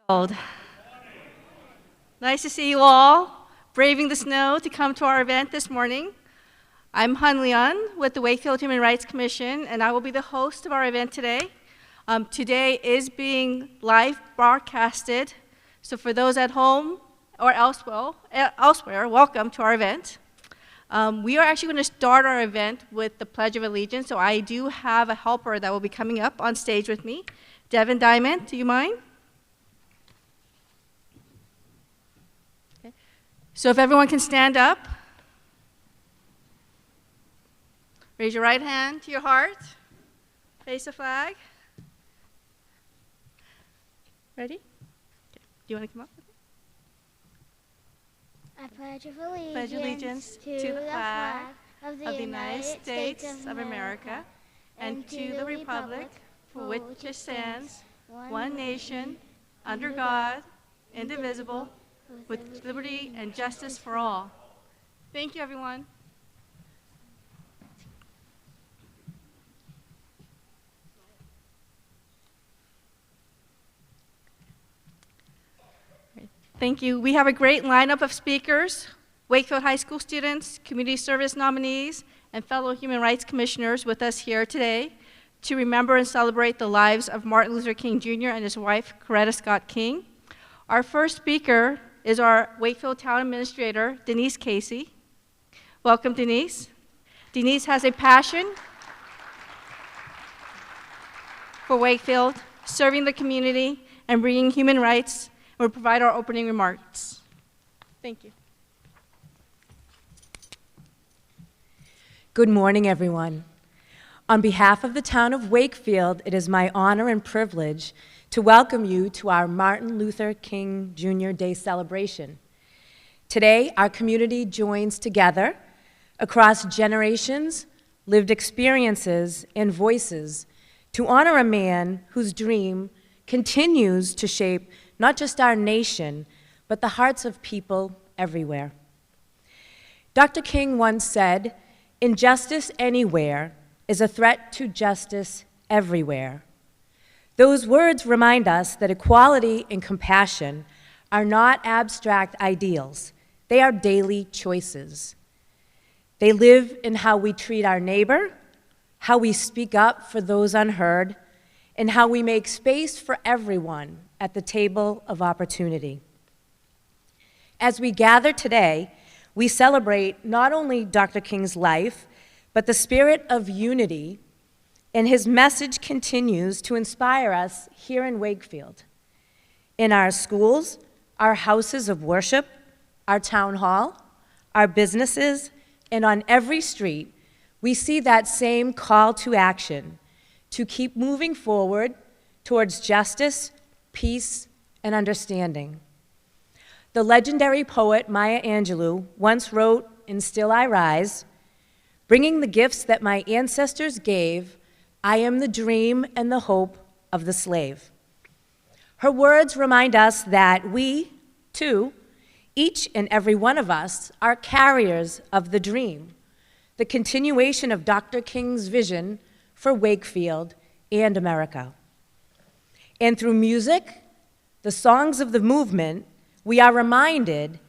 Wakefield. Nice to see you all braving the snow to come to our event this morning. I'm Han Leon with the Wakefield Human Rights Commission, and I will be the host of our event today. Today is being live broadcasted, so for those at home or elsewhere, welcome to our event. We are actually going to start our event with the Pledge of Allegiance, so I do have a helper that will be coming up on stage with me. Devin Diamond, do you mind? Okay. So if everyone can stand up. Raise your right hand to your heart. Face the flag. Ready? Okay. Do you want to come up with me? I pledge allegiance to the flag of the United States of America and to the republic for which it stands, one nation, under God, indivisible, with liberty and justice for all. Thank you, everyone. Thank you. We have a great lineup of speakers, Wakefield High School students, community service nominees, and fellow human rights commissioners with us here today to remember and celebrate the lives of Martin Luther King Jr. and his wife, Coretta Scott King. Our first speaker is our Wakefield Town Administrator, Denise Casey. Welcome, Denise. Denise has a passion for Wakefield, serving the community, and bringing human rights. We'll provide our opening remarks. Thank you. Good morning, everyone. On behalf of the town of Wakefield, it is my honor and privilege to welcome you to our Martin Luther King Jr. Day celebration. Today, our community joins together across generations, lived experiences, and voices to honor a man whose dream continues to shape not just our nation, but the hearts of people everywhere. Dr. King once said, "Injustice anywhere is a threat to justice everywhere." Those words remind us that equality and compassion are not abstract ideals. They are daily choices. They live in how we treat our neighbor, how we speak up for those unheard, and how we make space for everyone at the table of opportunity. As we gather today, we celebrate not only Dr. King's life, but the spirit of unity, and his message continues to inspire us here in Wakefield. In our schools, our houses of worship, our town hall, our businesses, and on every street, we see that same call to action to keep moving forward towards justice, peace, and understanding. The legendary poet Maya Angelou once wrote in Still I Rise, "Bringing the gifts that my ancestors gave, I am the dream and the hope of the slave." Her words remind us that we, too, each and every one of us, are carriers of the dream, the continuation of Dr. King's vision for Wakefield and America. And through music, the songs of the movement, we are reminded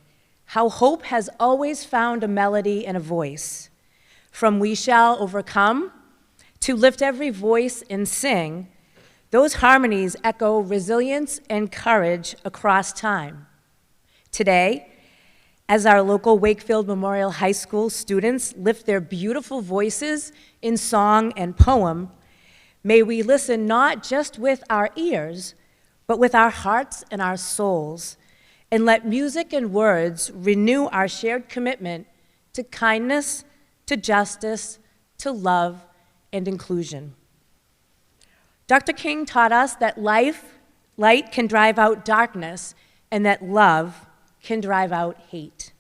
how hope has always found a melody and a voice. From "We Shall Overcome" to "Lift Every Voice and Sing," those harmonies echo resilience and courage across time. Today, as our local Wakefield Memorial High School students lift their beautiful voices in song and poem, may we listen not just with our ears, but with our hearts and our souls, and let music and words renew our shared commitment to kindness, to justice, to love, and inclusion. Dr. King taught us that light can drive out darkness, and that love can drive out hate.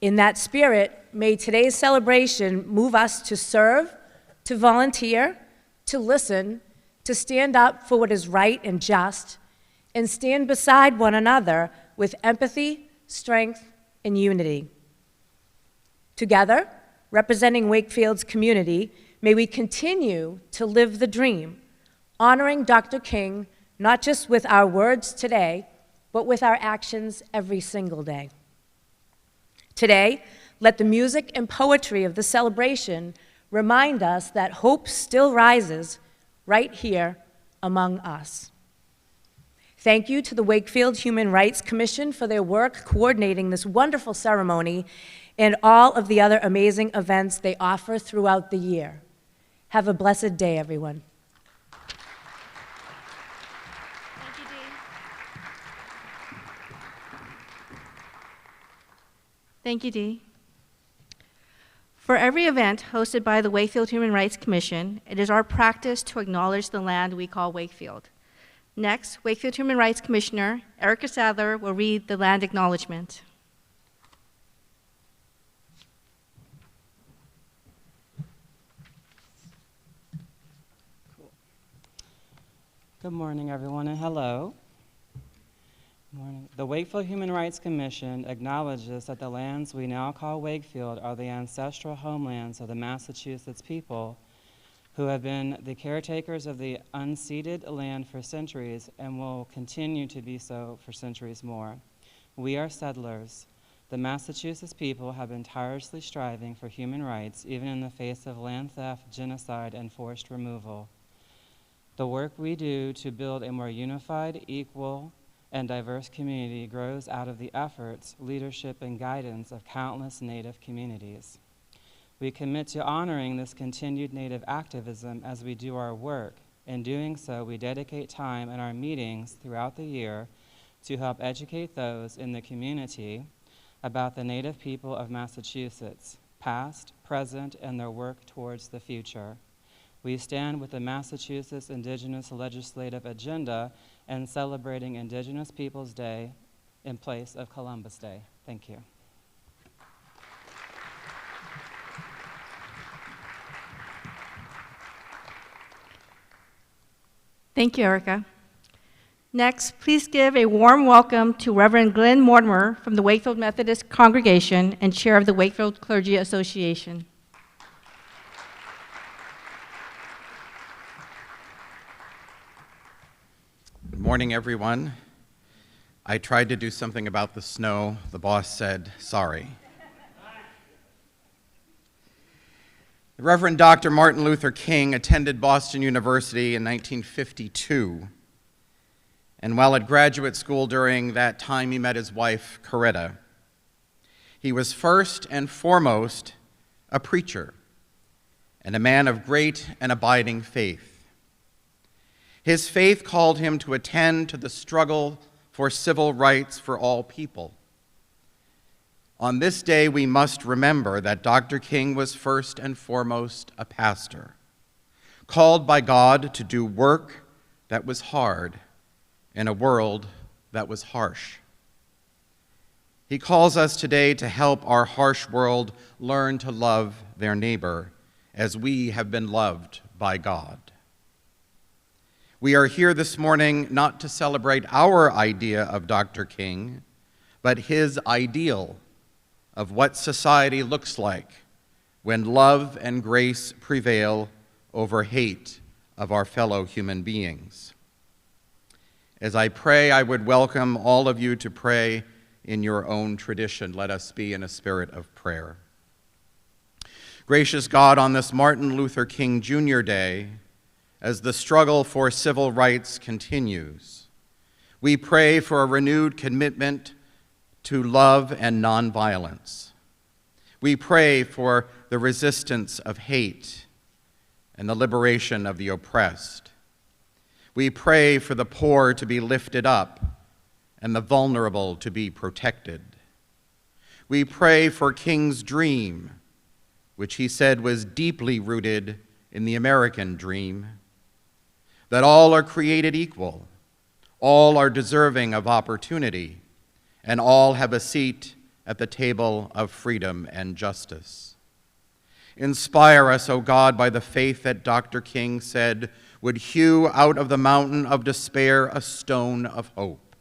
In that spirit, may today's celebration move us to serve, to volunteer, to listen, to stand up for what is right and just, and stand beside one another with empathy, strength, and unity. Together, representing Wakefield's community, may we continue to live the dream, honoring Dr. King not just with our words today, but with our actions every single day. Today, let the music and poetry of the celebration remind us that hope still rises right here among us. Thank you to the Wakefield Human Rights Commission for their work coordinating this wonderful ceremony and all of the other amazing events they offer throughout the year. Have a blessed day, everyone. Thank you, Dee. Thank you, Dee. For every event hosted by the Wakefield Human Rights Commission, it is our practice to acknowledge the land we call Wakefield. Next, Wakefield Human Rights Commissioner Erica Sadler will read the land acknowledgement. Good morning, everyone, and hello. Good morning. The Wakefield Human Rights Commission acknowledges that the lands we now call Wakefield are the ancestral homelands of the Massachusetts people who have been the caretakers of the unceded land for centuries and will continue to be so for centuries more. We are settlers. The Massachusetts people have been tirelessly striving for human rights, even in the face of land theft, genocide, and forced removal. The work we do to build a more unified, equal, and diverse community grows out of the efforts, leadership, and guidance of countless Native communities. We commit to honoring this continued Native activism as we do our work. In doing so, we dedicate time in our meetings throughout the year to help educate those in the community about the Native people of Massachusetts, past, present, and their work towards the future. We stand with the Massachusetts Indigenous Legislative Agenda and celebrating Indigenous Peoples Day in place of Columbus Day. Thank you. Thank you, Erica. Next, please give a warm welcome to Reverend Glenn Mortimer from the Wakefield Methodist Congregation and Chair of the Wakefield Clergy Association. Good morning, everyone. I tried to do something about the snow. The boss said, sorry. The Reverend Dr. Martin Luther King attended Boston University in 1952. And while at graduate school during that time, he met his wife, Coretta. He was first and foremost a preacher and a man of great and abiding faith. His faith called him to attend to the struggle for civil rights for all people. On this day, we must remember that Dr. King was first and foremost a pastor, called by God to do work that was hard in a world that was harsh. He calls us today to help our harsh world learn to love their neighbor as we have been loved by God. We are here this morning not to celebrate our idea of Dr. King, but his ideal of what society looks like when love and grace prevail over hate of our fellow human beings. As I pray, I would welcome all of you to pray in your own tradition. Let us be in a spirit of prayer. Gracious God, on this Martin Luther King Jr. Day, as the struggle for civil rights continues, we pray for a renewed commitment to love and nonviolence. We pray for the resistance of hate and the liberation of the oppressed. We pray for the poor to be lifted up and the vulnerable to be protected. We pray for King's dream, which he said was deeply rooted in the American dream, that all are created equal, all are deserving of opportunity, and all have a seat at the table of freedom and justice. Inspire us, O God, by the faith that Dr. King said would hew out of the mountain of despair a stone of hope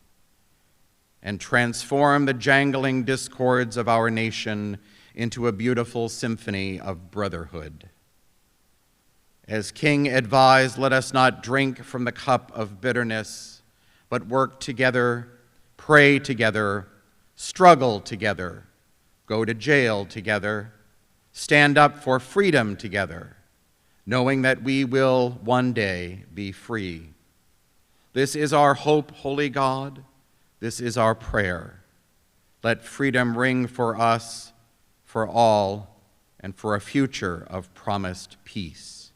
and transform the jangling discords of our nation into a beautiful symphony of brotherhood. As King advised, let us not drink from the cup of bitterness, but work together, pray together, struggle together, go to jail together, stand up for freedom together, knowing that we will one day be free. This is our hope, holy God. This is our prayer. Let freedom ring for us, for all, and for a future of promised peace.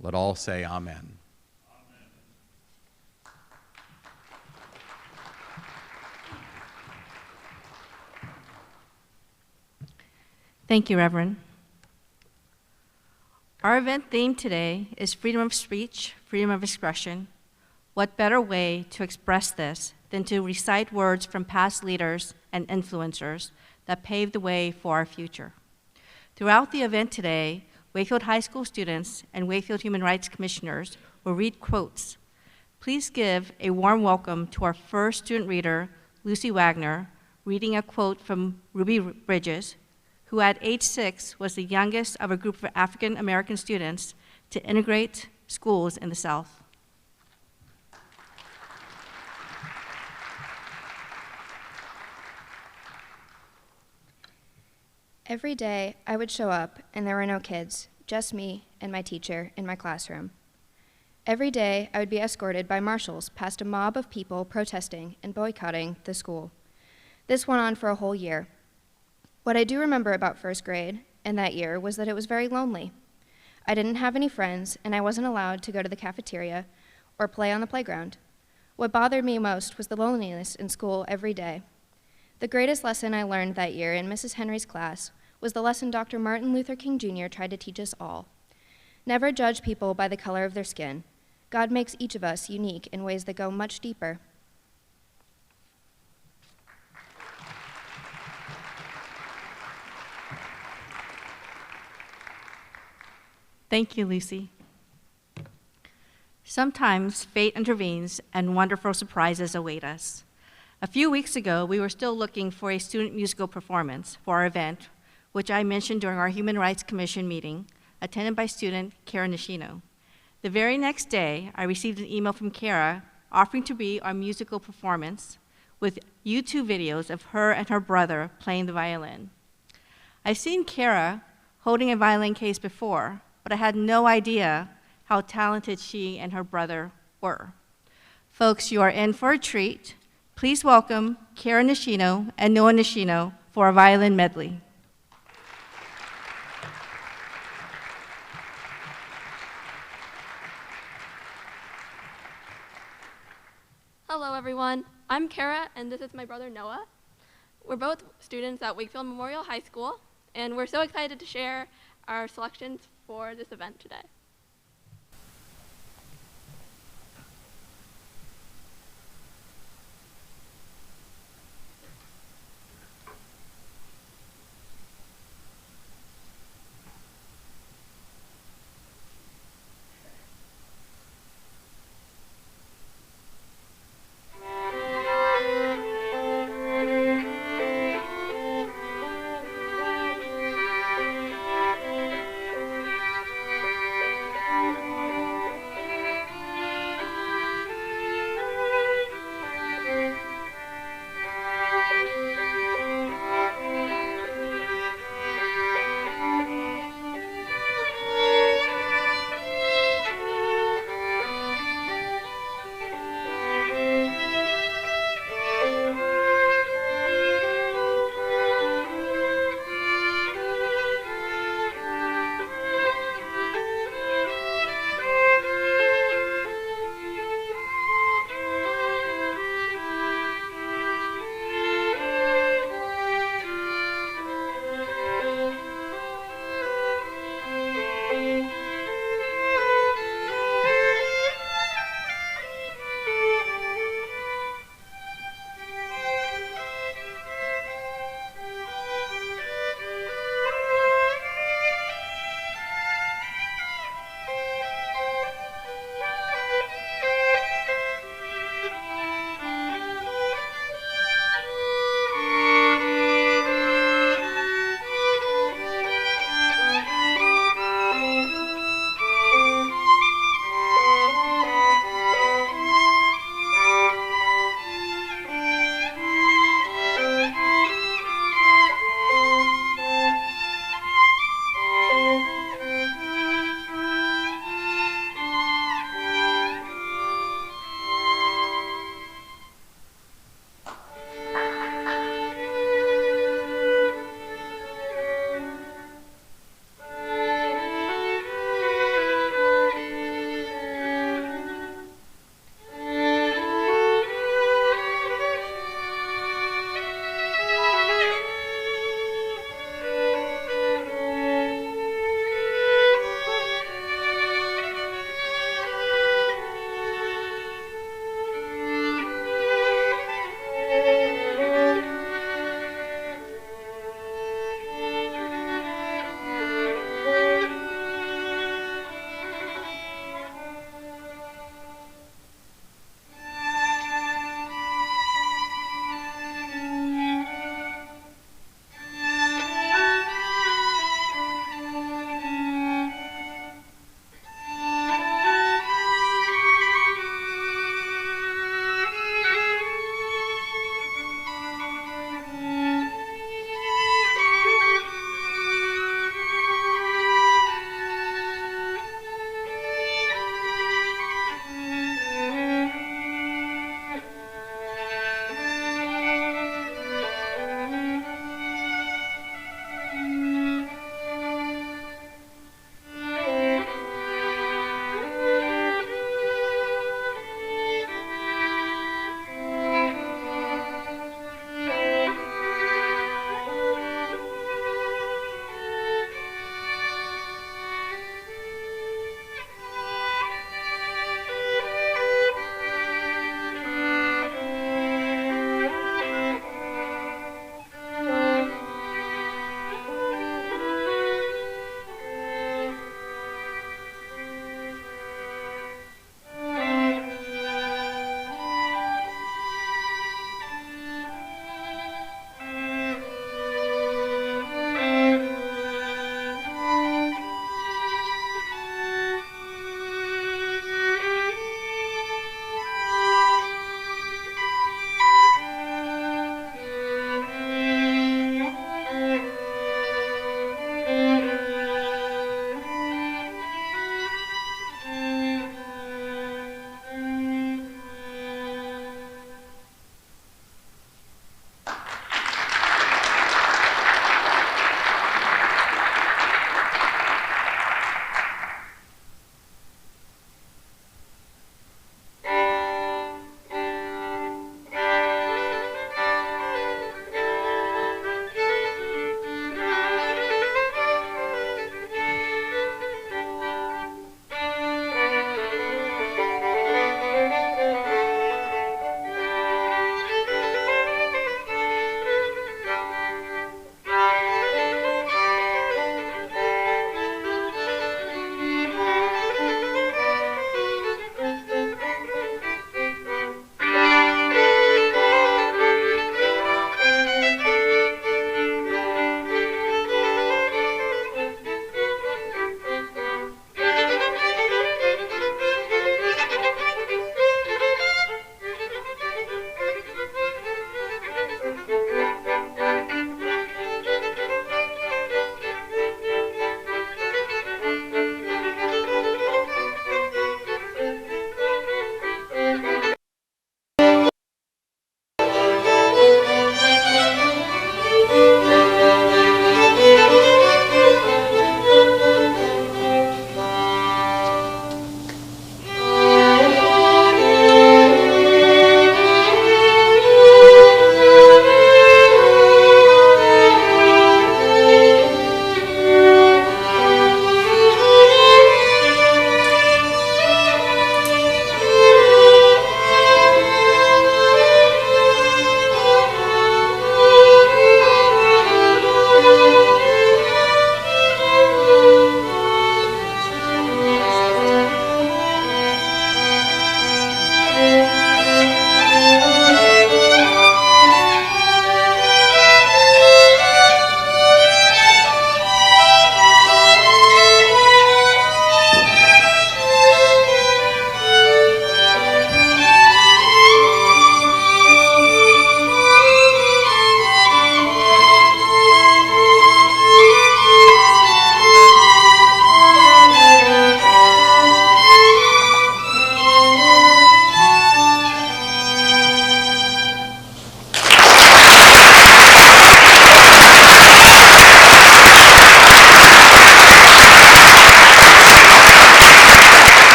Let all say amen. Thank you, Reverend. Our event theme today is freedom of speech, freedom of expression. What better way to express this than to recite words from past leaders and influencers that paved the way for our future? Throughout the event today, Wakefield High School students and Wakefield Human Rights Commissioners will read quotes. Please give a warm welcome to our first student reader, Lucy Wagner, reading a quote from Ruby Bridges, who at age 6 was the youngest of a group of African American students to integrate schools in the South. Every day, I would show up, and there were no kids, just me and my teacher in my classroom. Every day, I would be escorted by marshals past a mob of people protesting and boycotting the school. This went on for a whole year. What I do remember about first grade and that year was that it was very lonely. I didn't have any friends, and I wasn't allowed to go to the cafeteria or play on the playground. What bothered me most was the loneliness in school every day. The greatest lesson I learned that year in Mrs. Henry's class was the lesson Dr. Martin Luther King Jr. tried to teach us all. Never judge people by the color of their skin. God makes each of us unique in ways that go much deeper. Thank you, Lucy. Sometimes fate intervenes and wonderful surprises await us. A few weeks ago, we were still looking for a student musical performance for our event, which I mentioned during our Human Rights Commission meeting, attended by student Kara Nishino. The very next day, I received an email from Kara offering to be our musical performance with YouTube videos of her and her brother playing the violin. I've seen Kara holding a violin case before, but I had no idea how talented she and her brother were. Folks, you are in for a treat. Please welcome Kara Nishino and Noah Nishino for a violin medley. Hello, everyone. I'm Kara, and this is my brother Noah. We're both students at Wakefield Memorial High School, and we're so excited to share our selections for this event today.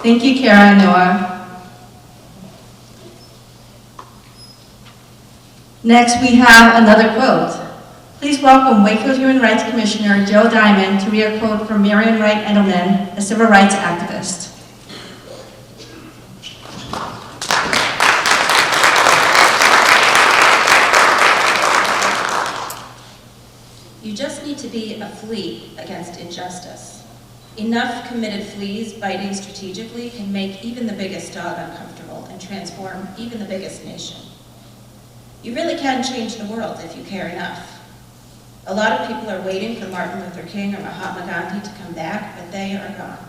Thank you, Kara and Noah. Next, we have another quote. Please welcome Wakefield Human Rights Commissioner Joe Diamond to read a quote from Marian Wright Edelman, a civil rights activist. You just need to be a flea against injustice. Enough committed fleas biting strategically can make even the biggest dog uncomfortable and transform even the biggest nation. You really can change the world if you care enough. A lot of people are waiting for Martin Luther King or Mahatma Gandhi to come back, but they are gone.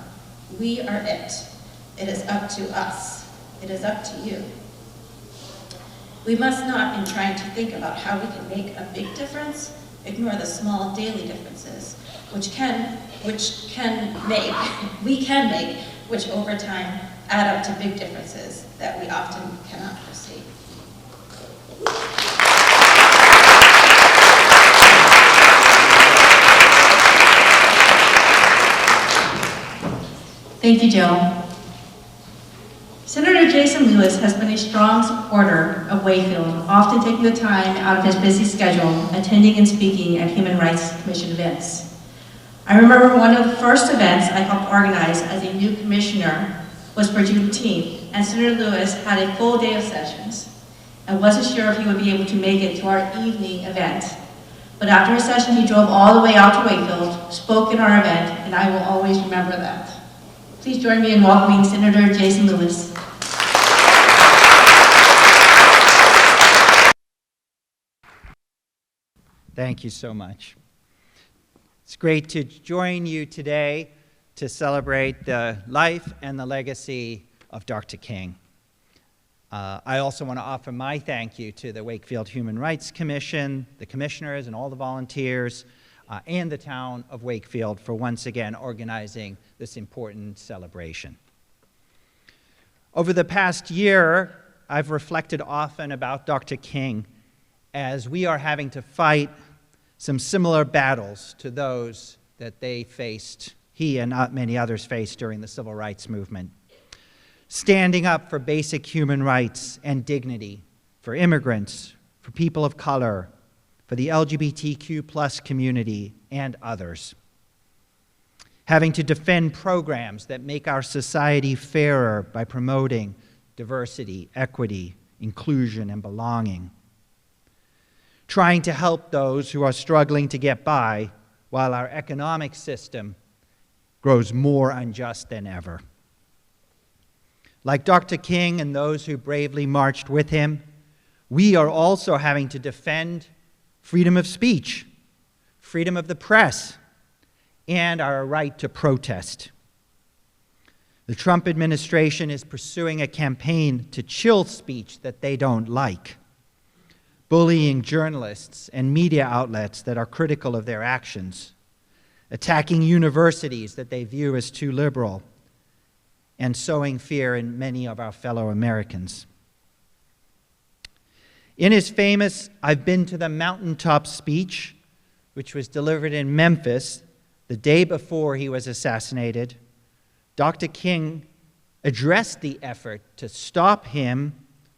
We are it. It is up to us. It is up to you. We must not, in trying to think about how we can make a big difference, ignore the small daily differences, we can make, which over time add up to big differences that we often cannot foresee. Thank you, Joe. Senator Jason Lewis has been a strong supporter of Wakefield, often taking the time out of his busy schedule, attending and speaking at Human Rights Commission events. I remember one of the first events I helped organize as a new commissioner was for Juneteenth, and Senator Lewis had a full day of sessions. I wasn't sure if he would be able to make it to our evening event, but after his session he drove all the way out to Wakefield, spoke at our event, and I will always remember that. Please join me in welcoming Senator Jason Lewis. Thank you so much. It's great to join you today to celebrate the life and the legacy of Dr. King. I also want to offer my thank you to the Wakefield Human Rights Commission, the commissioners and all the volunteers, and the town of Wakefield for once again organizing this important celebration. Over the past year, I've reflected often about Dr. King as we are having to fight some similar battles to those that he and many others faced during the civil rights movement. Standing up for basic human rights and dignity for immigrants, for people of color, for the LGBTQ+ community, and others. Having to defend programs that make our society fairer by promoting diversity, equity, inclusion, and belonging. Trying to help those who are struggling to get by while our economic system grows more unjust than ever. Like Dr. King and those who bravely marched with him, we are also having to defend freedom of speech, freedom of the press, and our right to protest. The Trump administration is pursuing a campaign to chill speech that they don't like, bullying journalists and media outlets that are critical of their actions, attacking universities that they view as too liberal, and sowing fear in many of our fellow Americans. In his famous "I've been to the mountaintop" speech, which was delivered in Memphis the day before he was assassinated, Dr. King addressed the effort to stop him,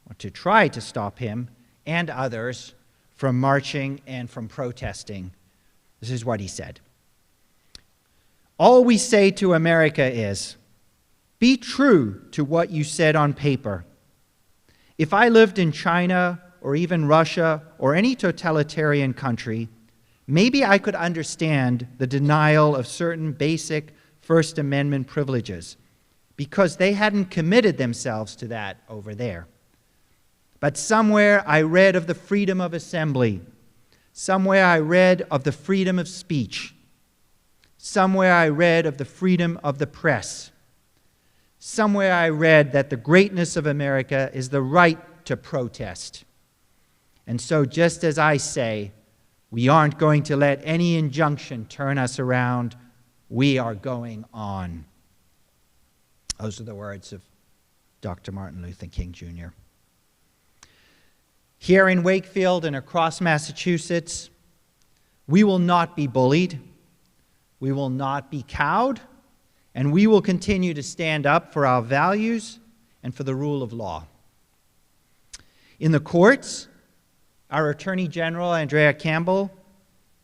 or to try to stop him, and others from marching and from protesting. This is what he said. "All we say to America is, be true to what you said on paper. If I lived in China or even Russia or any totalitarian country, maybe I could understand the denial of certain basic First Amendment privileges because they hadn't committed themselves to that over there. But somewhere I read of the freedom of assembly. Somewhere I read of the freedom of speech. Somewhere I read of the freedom of the press. Somewhere I read that the greatness of America is the right to protest. And so just as I say, we aren't going to let any injunction turn us around. We are going on." Those are the words of Dr. Martin Luther King, Jr. Here in Wakefield and across Massachusetts, we will not be bullied, we will not be cowed, and we will continue to stand up for our values and for the rule of law. In the courts, our Attorney General, Andrea Campbell,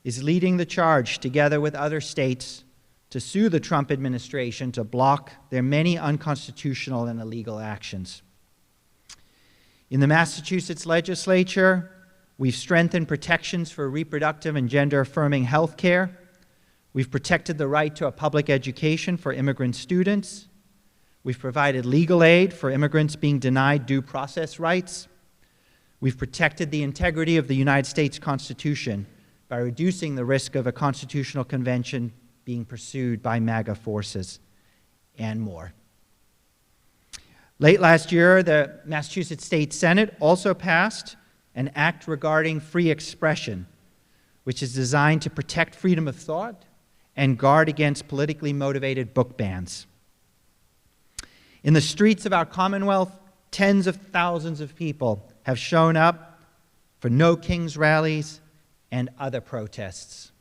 is leading the charge together with other states to sue the Trump administration to block their many unconstitutional and illegal actions. In the Massachusetts legislature, we've strengthened protections for reproductive and gender-affirming health care. We've protected the right to a public education for immigrant students. We've provided legal aid for immigrants being denied due process rights. We've protected the integrity of the United States Constitution by reducing the risk of a constitutional convention being pursued by MAGA forces, and more. Late last year, the Massachusetts State Senate also passed an act regarding free expression, which is designed to protect freedom of thought and guard against politically motivated book bans. In the streets of our Commonwealth, tens of thousands of people have shown up for No Kings rallies and other protests.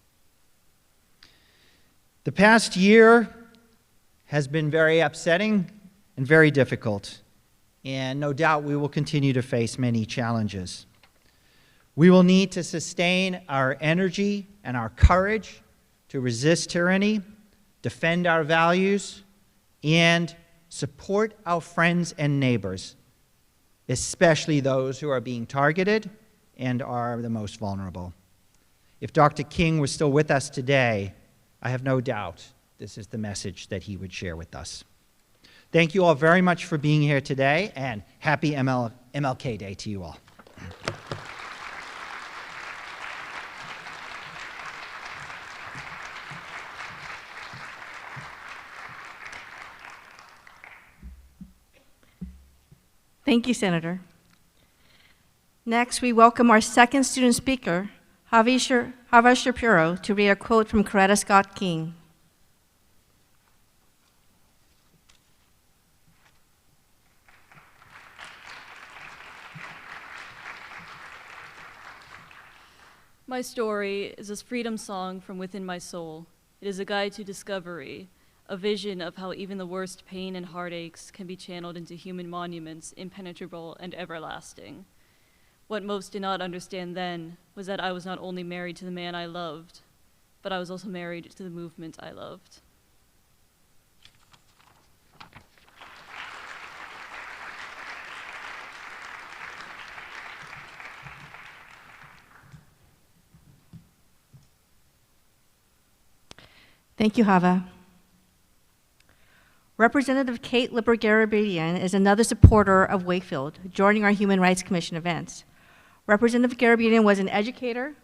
The past year has been very upsetting and very difficult, and no doubt we will continue to face many challenges. We will need to sustain our energy and our courage to resist tyranny, defend our values, and support our friends and neighbors, especially those who are being targeted and are the most vulnerable. If Dr. King was still with us today, I have no doubt this is the message that he would share with us. Thank you all very much for being here today, and happy MLK Day to you all. Thank you, Senator. Next, we welcome our second student speaker, Hava Shapiro, to read a quote from Coretta Scott King. My story is a freedom song from within my soul. It is a guide to discovery, a vision of how even the worst pain and heartaches can be channeled into human monuments, impenetrable and everlasting. What most did not understand then was that I was not only married to the man I loved, but I was also married to the movement I loved. Thank you, Hava. Representative Kate Lipper-Garabedian is another supporter of Wakefield, joining our Human Rights Commission events. Representative Garabedian was an educator,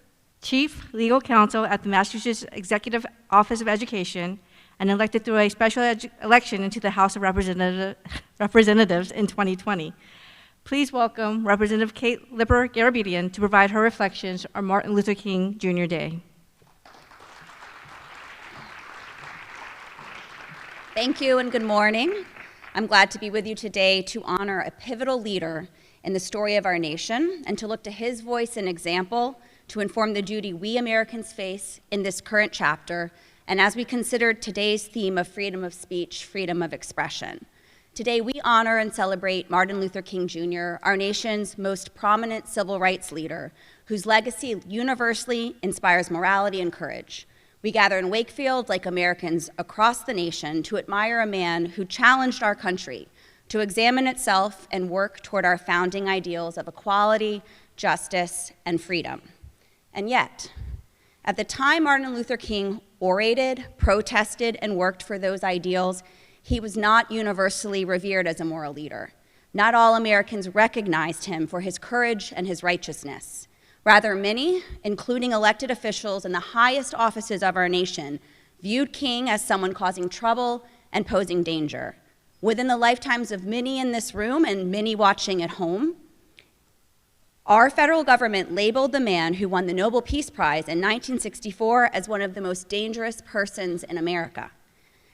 chief legal counsel at the Massachusetts Executive Office of Education, and elected through a special election into the House of Representatives in 2020. Please welcome Representative Kate Lipper-Garabedian to provide her reflections on Martin Luther King Jr. Day. Thank you and good morning. I'm glad to be with you today to honor a pivotal leader in the story of our nation and to look to his voice and example to inform the duty we Americans face in this current chapter and as we consider today's theme of freedom of speech, freedom of expression. Today we honor and celebrate Martin Luther King Jr., our nation's most prominent civil rights leader, whose legacy universally inspires morality and courage. We gather in Wakefield, like Americans across the nation, to admire a man who challenged our country to examine itself and work toward our founding ideals of equality, justice, and freedom. And yet, at the time Martin Luther King orated, protested, and worked for those ideals, he was not universally revered as a moral leader. Not all Americans recognized him for his courage and his righteousness. Rather, many, including elected officials in the highest offices of our nation, viewed King as someone causing trouble and posing danger. Within the lifetimes of many in this room and many watching at home, our federal government labeled the man who won the Nobel Peace Prize in 1964 as one of the most dangerous persons in America.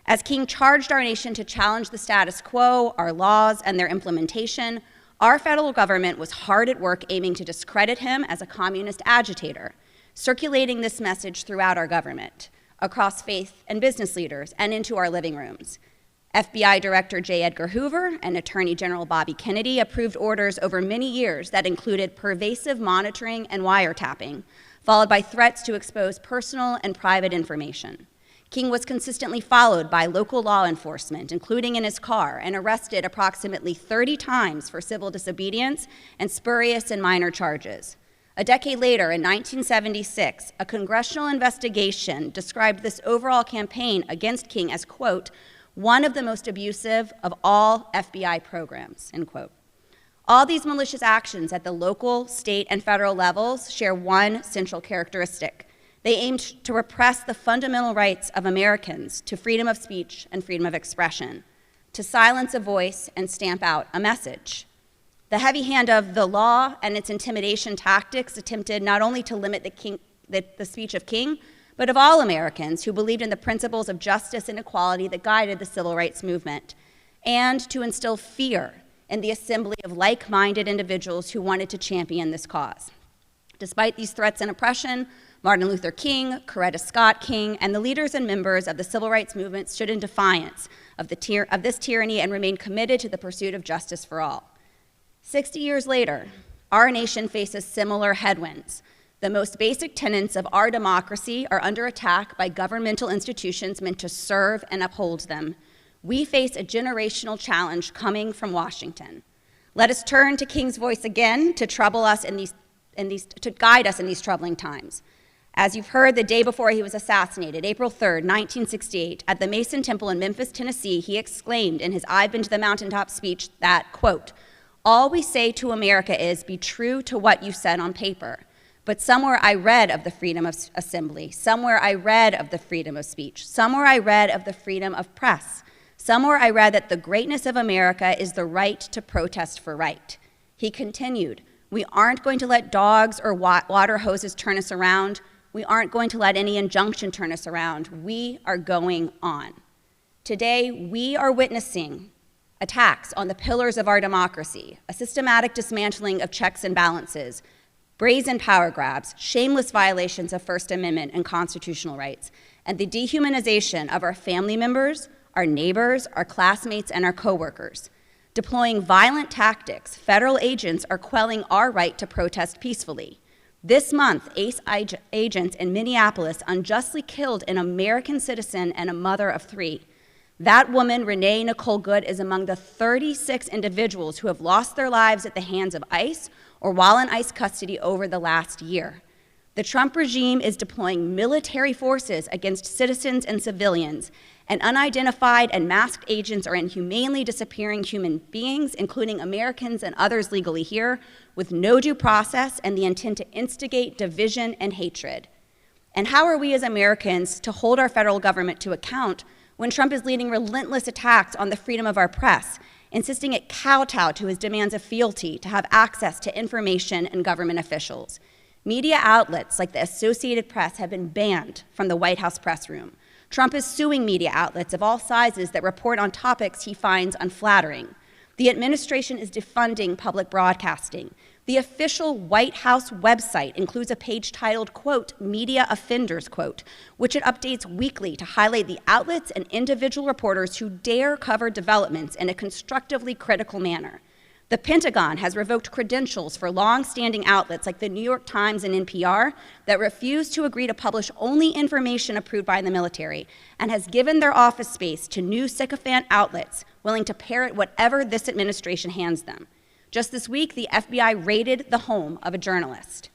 As King charged our nation to challenge the status quo, our laws, and their implementation, our federal government was hard at work aiming to discredit him as a communist agitator, circulating this message throughout our government. across faith and business leaders, and into our living rooms. FBI Director J. Edgar Hoover and Attorney General Bobby Kennedy approved orders over many years that included pervasive monitoring and wiretapping, followed by threats to expose personal and private information. King was consistently followed by local law enforcement, including in his car, and arrested approximately 30 times for civil disobedience and spurious and minor charges. A decade later, in 1976, a congressional investigation described this overall campaign against King as, quote, one of the most abusive of all FBI programs, end quote. All these malicious actions at the local, state, and federal levels share one central characteristic. They aimed to repress the fundamental rights of Americans to freedom of speech and freedom of expression, to silence a voice and stamp out a message. The heavy hand of the law and its intimidation tactics attempted not only to limit the speech of King, but of all Americans who believed in the principles of justice and equality that guided the civil rights movement, and to instill fear in the assembly of like-minded individuals who wanted to champion this cause. Despite these threats and oppression, Martin Luther King, Coretta Scott King, and the leaders and members of the civil rights movement stood in defiance of this tyranny and remained committed to the pursuit of justice for all. 60 years later, our nation faces similar headwinds. The most basic tenets of our democracy are under attack by governmental institutions meant to serve and uphold them. We face a generational challenge coming from Washington. Let us turn to King's voice again to to guide us in these troubling times. As you've heard, the day before he was assassinated, April 3rd, 1968, at the Mason Temple in Memphis, Tennessee, he exclaimed in his I've Been to the Mountaintop speech that, quote, all we say to America is be true to what you said on paper. But somewhere I read of the freedom of assembly. Somewhere I read of the freedom of speech. Somewhere I read of the freedom of press. Somewhere I read that the greatness of America is the right to protest for right. He continued, we aren't going to let dogs or water hoses turn us around. We aren't going to let any injunction turn us around. We are going on. Today, we are witnessing attacks on the pillars of our democracy, a systematic dismantling of checks and balances, brazen power grabs, shameless violations of First Amendment and constitutional rights, and the dehumanization of our family members, our neighbors, our classmates, and our coworkers. Deploying violent tactics, federal agents are quelling our right to protest peacefully. This month, ACE agents in Minneapolis unjustly killed an American citizen and a mother of 3. That woman, Renee Nicole Good, is among the 36 individuals who have lost their lives at the hands of ICE or while in ICE custody over the last year. The Trump regime is deploying military forces against citizens and civilians, and unidentified and masked agents are inhumanely disappearing human beings, including Americans and others legally here, with no due process and the intent to instigate division and hatred. And how are we as Americans to hold our federal government to account when Trump is leading relentless attacks on the freedom of our press, insisting it kowtow to his demands of fealty to have access to information and government officials? Media outlets like the Associated Press have been banned from the White House press room. Trump is suing media outlets of all sizes that report on topics he finds unflattering. The administration is defunding public broadcasting. The official White House website includes a page titled, quote, Media Offenders, quote, which it updates weekly to highlight the outlets and individual reporters who dare cover developments in a constructively critical manner. The Pentagon has revoked credentials for long-standing outlets like the New York Times and NPR that refuse to agree to publish only information approved by the military, and has given their office space to new sycophant outlets willing to parrot whatever this administration hands them. Just this week, the FBI raided the home of a journalist.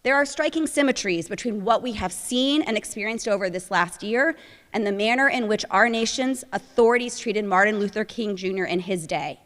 There are striking symmetries between what we have seen and experienced over this last year and the manner in which our nation's authorities treated Martin Luther King Jr. in his day.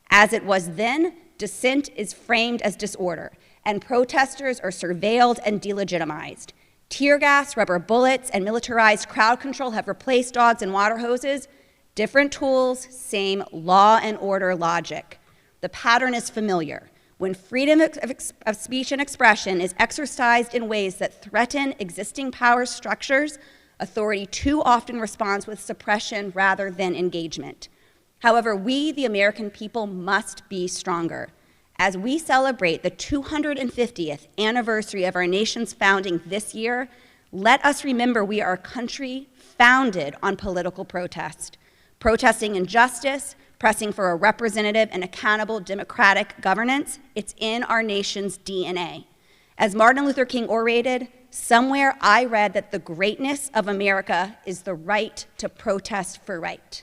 As it was then, dissent is framed as disorder, and protesters are surveilled and delegitimized. Tear gas, rubber bullets, and militarized crowd control have replaced dogs and water hoses. Different tools, same law and order logic. The pattern is familiar. When freedom of speech and expression is exercised in ways that threaten existing power structures, authority too often responds with suppression rather than engagement. However, we, the American people, must be stronger. As we celebrate the 250th anniversary of our nation's founding this year, Let us remember we are a country founded on political protest, protesting injustice, pressing for a representative and accountable democratic governance. It's in our nation's DNA. As Martin Luther King orated, somewhere I read that the greatness of America is the right to protest for right.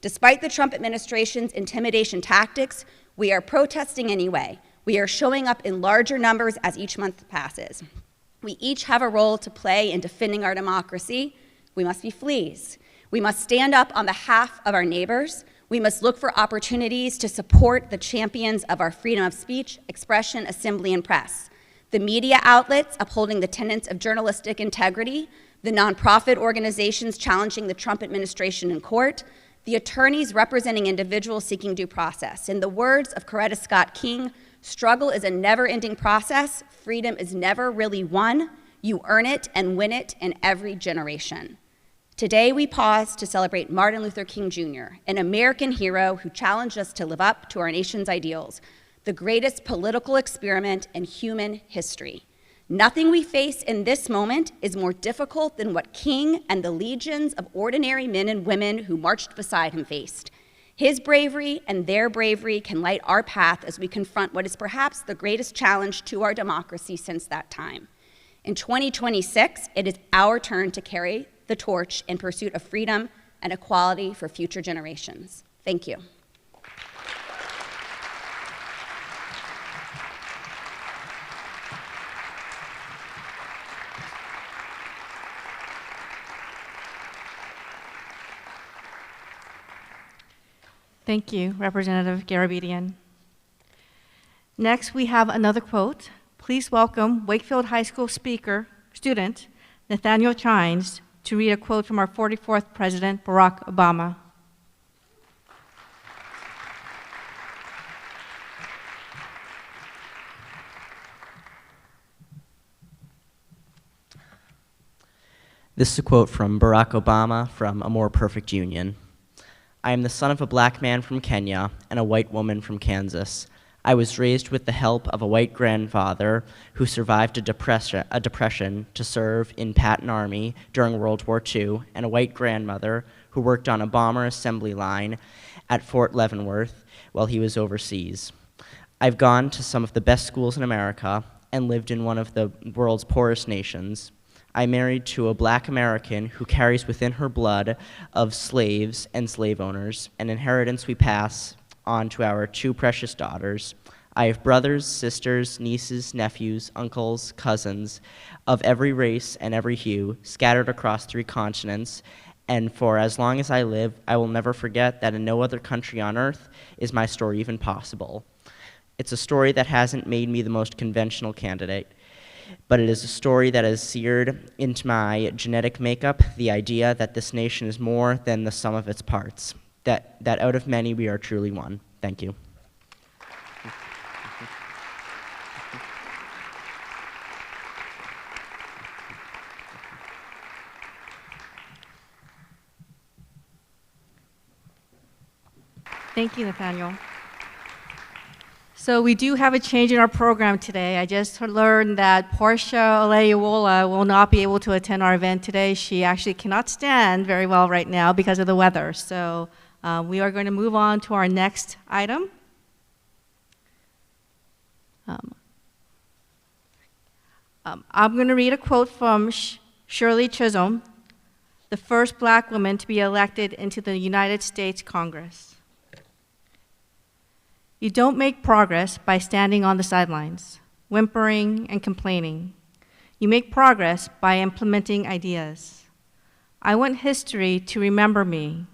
Despite the Trump administration's intimidation tactics, we are protesting anyway. We are showing up in larger numbers as each month passes. We each have a role to play in defending our democracy. We must be fleas. We must stand up on behalf of our neighbors. We must look for opportunities to support the champions of our freedom of speech, expression, assembly, and press. The media outlets upholding the tenets of journalistic integrity, the nonprofit organizations challenging the Trump administration in court, the attorneys representing individuals seeking due process. In the words of Coretta Scott King, struggle is a never-ending process. Freedom is never really won. You earn it and win it in every generation. Today, we pause to celebrate Martin Luther King Jr., an American hero who challenged us to live up to our nation's ideals, the greatest political experiment in human history. Nothing we face in this moment is more difficult than what King and the legions of ordinary men and women who marched beside him faced. His bravery and their bravery can light our path as we confront what is perhaps the greatest challenge to our democracy since that time. In 2026, it is our turn to carry the torch in pursuit of freedom and equality for future generations. Thank you. Thank you, Representative Garabedian. Next, we have another quote. Please welcome Wakefield High School student Nathaniel Chines to read a quote from our 44th President, Barack Obama. This is a quote from Barack Obama from A More Perfect Union. I am the son of a black man from Kenya and a white woman from Kansas. I was raised with the help of a white grandfather who survived a depression to serve in Patton Army during World War II, and a white grandmother who worked on a bomber assembly line at Fort Leavenworth while he was overseas. I've gone to some of the best schools in America and lived in one of the world's poorest nations. I married to a black American who carries within her blood of slaves and slave owners, an inheritance we pass on to our two precious daughters. I have brothers, sisters, nieces, nephews, uncles, cousins of every race and every hue, scattered across 3 continents, and for as long as I live, I will never forget that in no other country on earth is my story even possible. It's a story that hasn't made me the most conventional candidate, but it is a story that has seared into my genetic makeup the idea that this nation is more than the sum of its parts, that out of many we are truly one. Thank you. Thank you, Nathaniel. So we do have a change in our program today. I just learned that Portia Oleowola will not be able to attend our event today. She actually cannot stand very well right now because of the weather. So we are going to move on to our next item. I'm going to read a quote from Shirley Chisholm, the first black woman to be elected into the United States Congress. You don't make progress by standing on the sidelines, whimpering and complaining. You make progress by implementing ideas. I want history to remember me,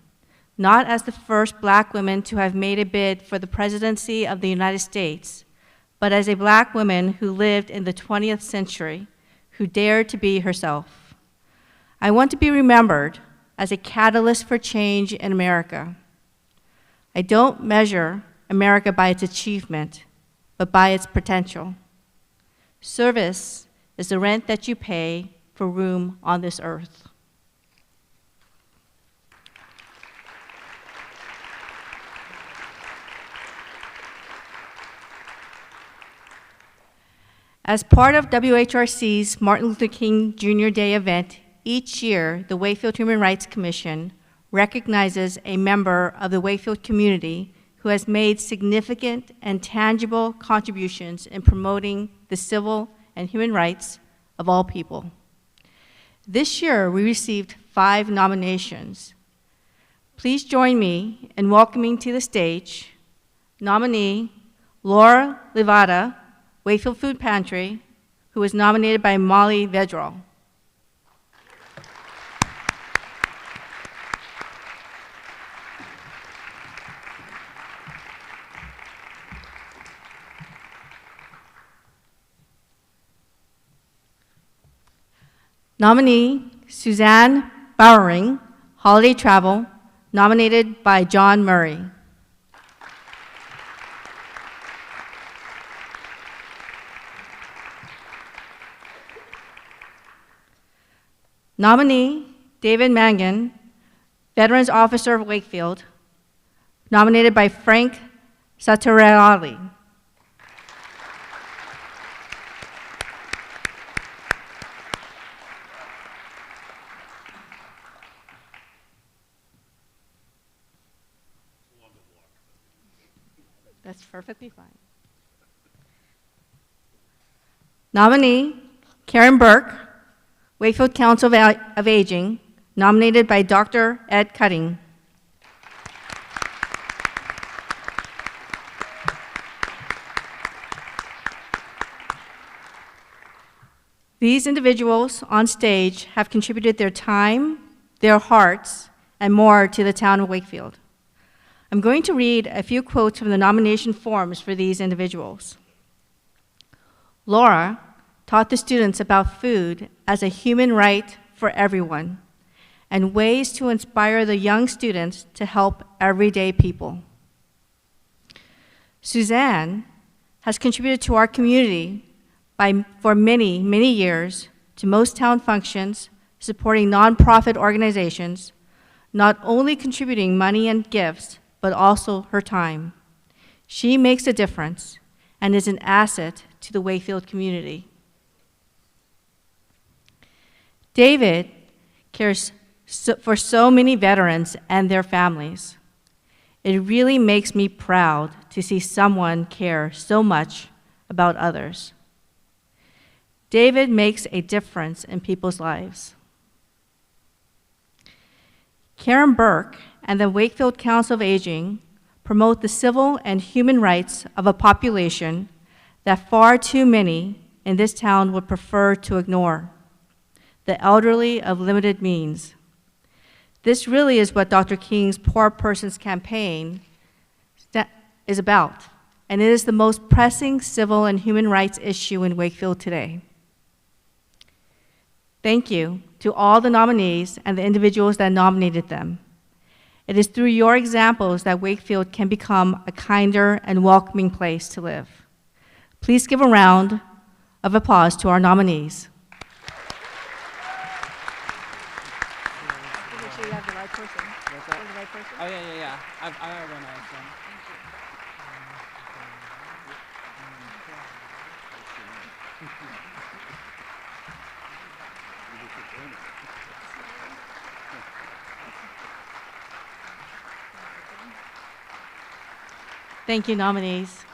not as the first black woman to have made a bid for the presidency of the United States, but as a black woman who lived in the 20th century, who dared to be herself. I want to be remembered as a catalyst for change in America. I don't measure America by its achievement, but by its potential. Service is the rent that you pay for room on this earth. As part of WHRC's Martin Luther King Jr. Day event, each year the Wakefield Human Rights Commission recognizes a member of the Wakefield community who has made significant and tangible contributions in promoting the civil and human rights of all people. This year, we received 5 nominations. Please join me in welcoming to the stage nominee Laura Levada, Wakefield Food Pantry, who was nominated by Molly Vedral. Nominee Suzanne Bowering, Holiday Travel, nominated by John Murray. Nominee David Mangan, Veterans Officer of Wakefield, nominated by Frank Sattarelli. That's perfectly fine. Nominee Karen Burke, Wakefield Council of Aging, nominated by Dr. Ed Cutting. These individuals on stage have contributed their time, their hearts, and more to the town of Wakefield. I'm going to read a few quotes from the nomination forms for these individuals. Laura taught the students about food as a human right for everyone and ways to inspire the young students to help everyday people. Suzanne has contributed to our community for many, many years to most town functions, supporting nonprofit organizations, not only contributing money and gifts, but also her time. She makes a difference and is an asset to the Wakefield community. David cares for so many veterans and their families. It really makes me proud to see someone care so much about others. David makes a difference in people's lives. Karen Burke and the Wakefield Council of Aging promote the civil and human rights of a population that far too many in this town would prefer to ignore, the elderly of limited means. This really is what Dr. King's Poor Persons Campaign is about, and it is the most pressing civil and human rights issue in Wakefield today. Thank you to all the nominees and the individuals that nominated them. It is through your examples that Wakefield can become a kinder and welcoming place to live. Please give a round of applause to our nominees. Make sure you have the right person. The right person? Oh, yeah. I organized them. Thank you, nominees.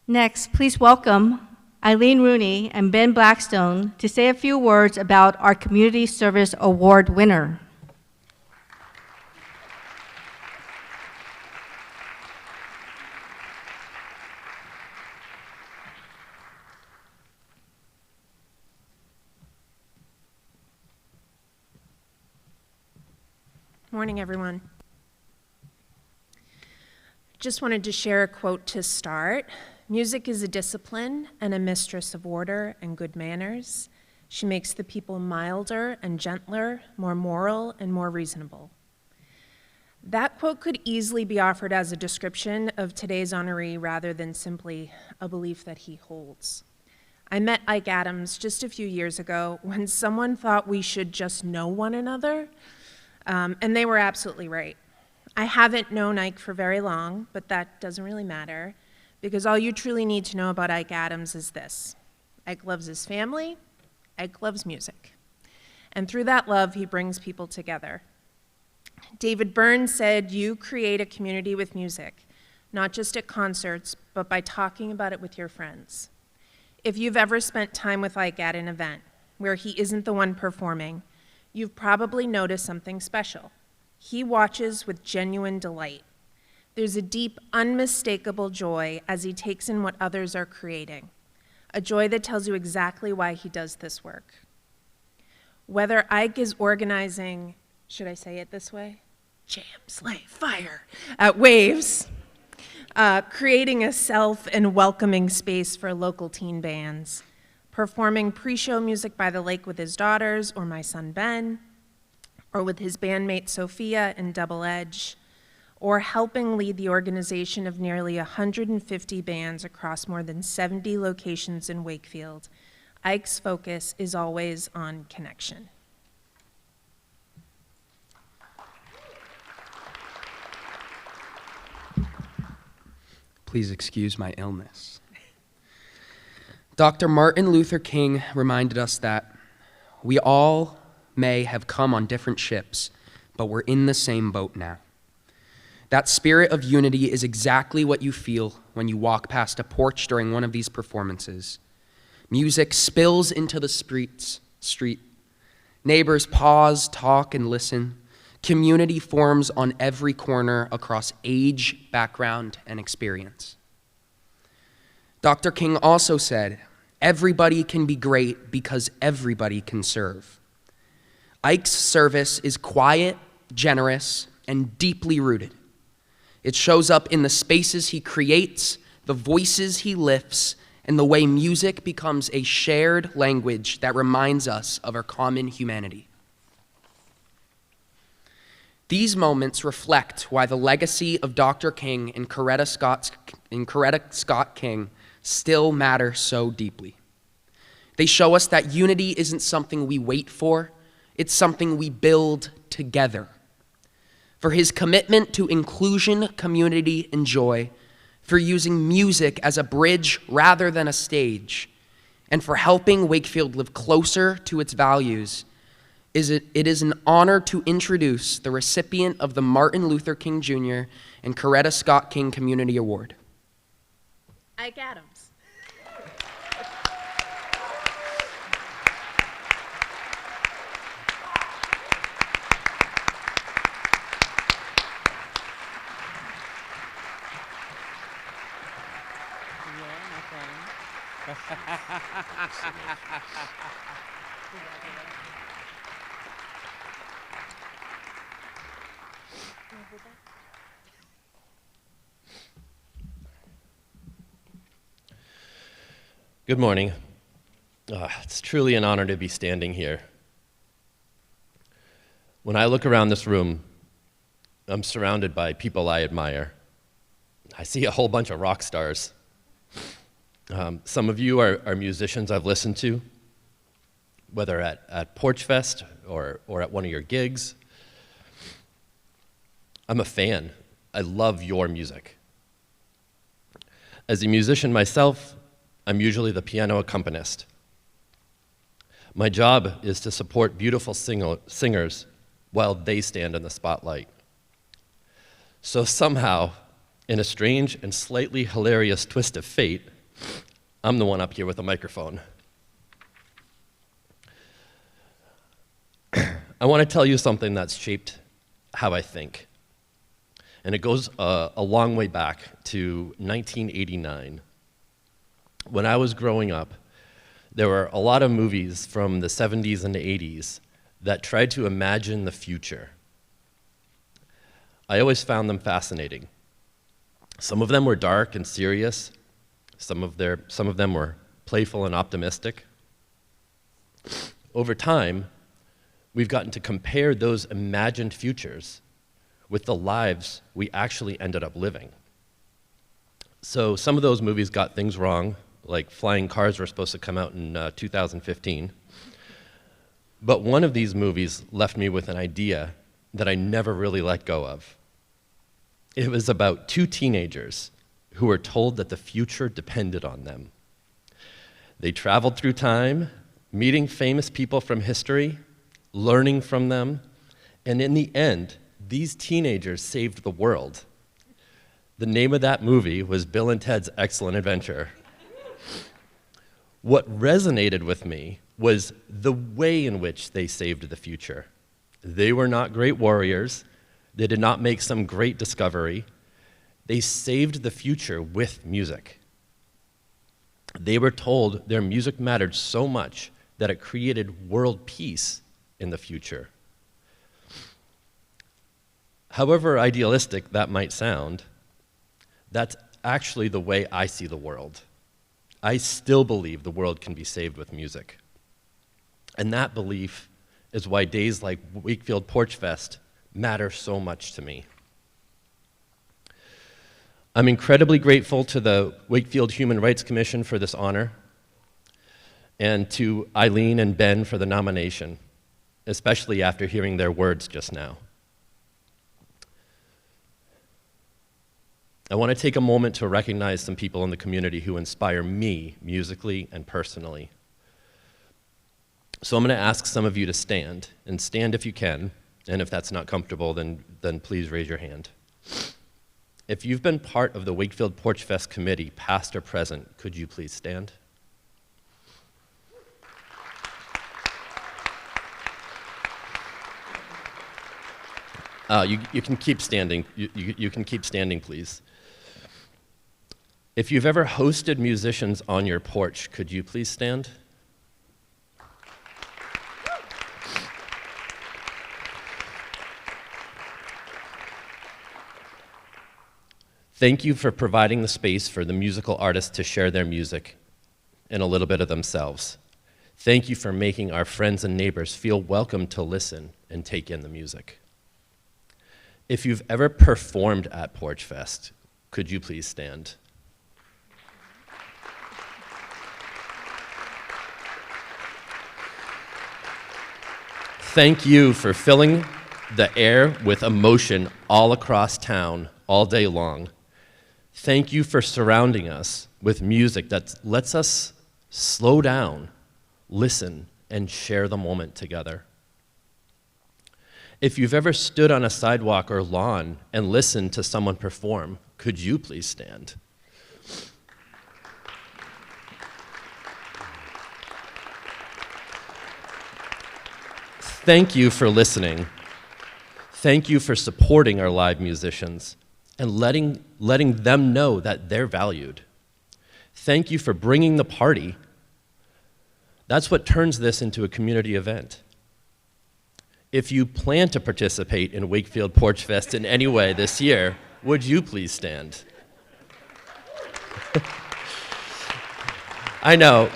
Next, please welcome Eileen Rooney and Ben Blackstone to say a few words about our Community Service Award winner. Morning, everyone. Just wanted to share a quote to start. Music is a discipline and a mistress of order and good manners. She makes the people milder and gentler, more moral and more reasonable. That quote could easily be offered as a description of today's honoree rather than simply a belief that he holds. I met Ike Adams just a few years ago when someone thought we should just know one another, and they were absolutely right. I haven't known Ike for very long, but that doesn't really matter, because all you truly need to know about Ike Adams is this. Ike loves his family, Ike loves music. And through that love, he brings people together. David Byrne said, "You create a community with music, not just at concerts, but by talking about it with your friends." If you've ever spent time with Ike at an event where he isn't the one performing, you've probably noticed something special. He watches with genuine delight. There's a deep, unmistakable joy as he takes in what others are creating, a joy that tells you exactly why he does this work. Whether Ike is organizing, should I say it this way? Jam, slay, fire at Waves, creating a self and welcoming space for local teen bands, performing pre-show music by the lake with his daughters or my son Ben, or with his bandmate Sophia in Double Edge, or helping lead the organization of nearly 150 bands across more than 70 locations in Wakefield. Ike's focus is always on connection. Please excuse my illness. Dr. Martin Luther King reminded us that we all may have come on different ships, but we're in the same boat now. That spirit of unity is exactly what you feel when you walk past a porch during one of these performances. Music spills into the street. Neighbors pause, talk, and listen. Community forms on every corner across age, background, and experience. Dr. King also said, "Everybody can be great because everybody can serve." Ike's service is quiet, generous, and deeply rooted. It shows up in the spaces he creates, the voices he lifts, and the way music becomes a shared language that reminds us of our common humanity. These moments reflect why the legacy of Dr. King and Coretta Scott King still matter so deeply. They show us that unity isn't something we wait for, it's something we build together. For his commitment to inclusion, community, and joy, for using music as a bridge rather than a stage, and for helping Wakefield live closer to its values, it is an honor to introduce the recipient of the Martin Luther King Jr. and Coretta Scott King Community Award. Ike Adams. Good morning. It's truly an honor to be standing here. When I look around this room, I'm surrounded by people I admire. I see a whole bunch of rock stars. Some of you are musicians I've listened to, whether at Porch Fest or at one of your gigs. I'm a fan. I love your music. As a musician myself, I'm usually the piano accompanist. My job is to support beautiful singers while they stand in the spotlight. So somehow, in a strange and slightly hilarious twist of fate, I'm the one up here with a microphone. I want to tell you something that's shaped how I think. And it goes a long way back to 1989. When I was growing up, there were a lot of movies from the 70s and the 80s that tried to imagine the future. I always found them fascinating. Some of them were dark and serious. Some of them were playful and optimistic. Over time, we've gotten to compare those imagined futures with the lives we actually ended up living. So some of those movies got things wrong, like Flying Cars were supposed to come out in 2015. But one of these movies left me with an idea that I never really let go of. It was about two teenagers who were told that the future depended on them. They traveled through time, meeting famous people from history, learning from them, and in the end, these teenagers saved the world. The name of that movie was Bill and Ted's Excellent Adventure. What resonated with me was the way in which they saved the future. They were not great warriors. They did not make some great discovery. They saved the future with music. They were told their music mattered so much that it created world peace in the future. However idealistic that might sound, that's actually the way I see the world. I still believe the world can be saved with music. And that belief is why days like Wakefield Porch Fest matter so much to me. I'm incredibly grateful to the Wakefield Human Rights Commission for this honor, and to Eileen and Ben for the nomination, especially after hearing their words just now. I want to take a moment to recognize some people in the community who inspire me musically and personally. So I'm going to ask some of you to stand, and stand if you can, and if that's not comfortable, then please raise your hand. If you've been part of the Wakefield Porch Fest committee, past or present, could you please stand? You can keep standing. You can keep standing, please. If you've ever hosted musicians on your porch, could you please stand? Thank you for providing the space for the musical artists to share their music and a little bit of themselves. Thank you for making our friends and neighbors feel welcome to listen and take in the music. If you've ever performed at Porch Fest, could you please stand? Thank you for filling the air with emotion all across town all day long. Thank you for surrounding us with music that lets us slow down, listen, and share the moment together. If you've ever stood on a sidewalk or lawn and listened to someone perform, could you please stand? Thank you for listening. Thank you for supporting our live musicians and letting them know that they're valued. Thank you for bringing the party. That's what turns this into a community event. If you plan to participate in Wakefield Porch Fest in any way this year, would you please stand? I know,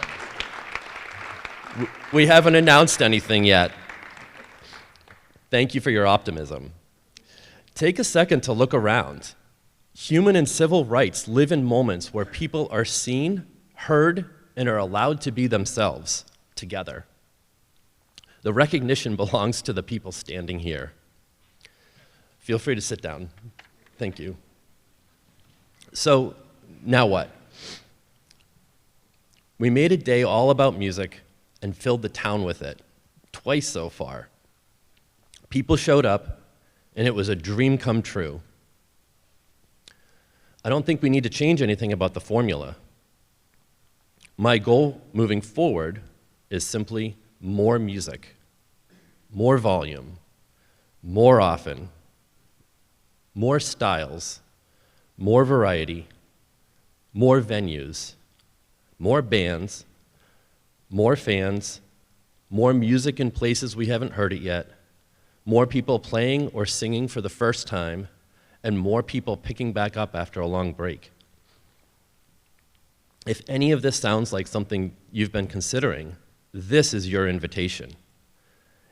we haven't announced anything yet. Thank you for your optimism. Take a second to look around. Human and civil rights live in moments where people are seen, heard, and are allowed to be themselves together. The recognition belongs to the people standing here. Feel free to sit down. Thank you. So, now what? We made a day all about music and filled the town with it, twice so far. People showed up, and it was a dream come true. I don't think we need to change anything about the formula. My goal moving forward is simply more music, more volume, more often, more styles, more variety, more venues, more bands, more fans, more music in places we haven't heard it yet, more people playing or singing for the first time, and more people picking back up after a long break. If any of this sounds like something you've been considering, this is your invitation.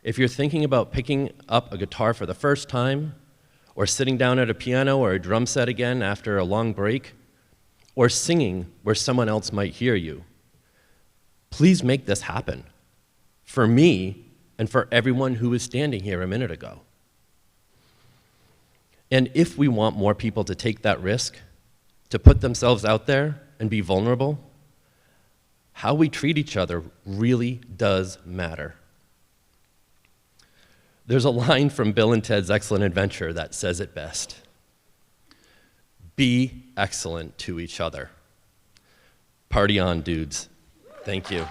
If you're thinking about picking up a guitar for the first time, or sitting down at a piano or a drum set again after a long break, or singing where someone else might hear you. Please make this happen for me and for everyone who was standing here a minute ago. And if we want more people to take that risk, to put themselves out there and be vulnerable, how we treat each other really does matter. There's a line from Bill and Ted's Excellent Adventure that says it best. Be excellent to each other. Party on, dudes. Thank you.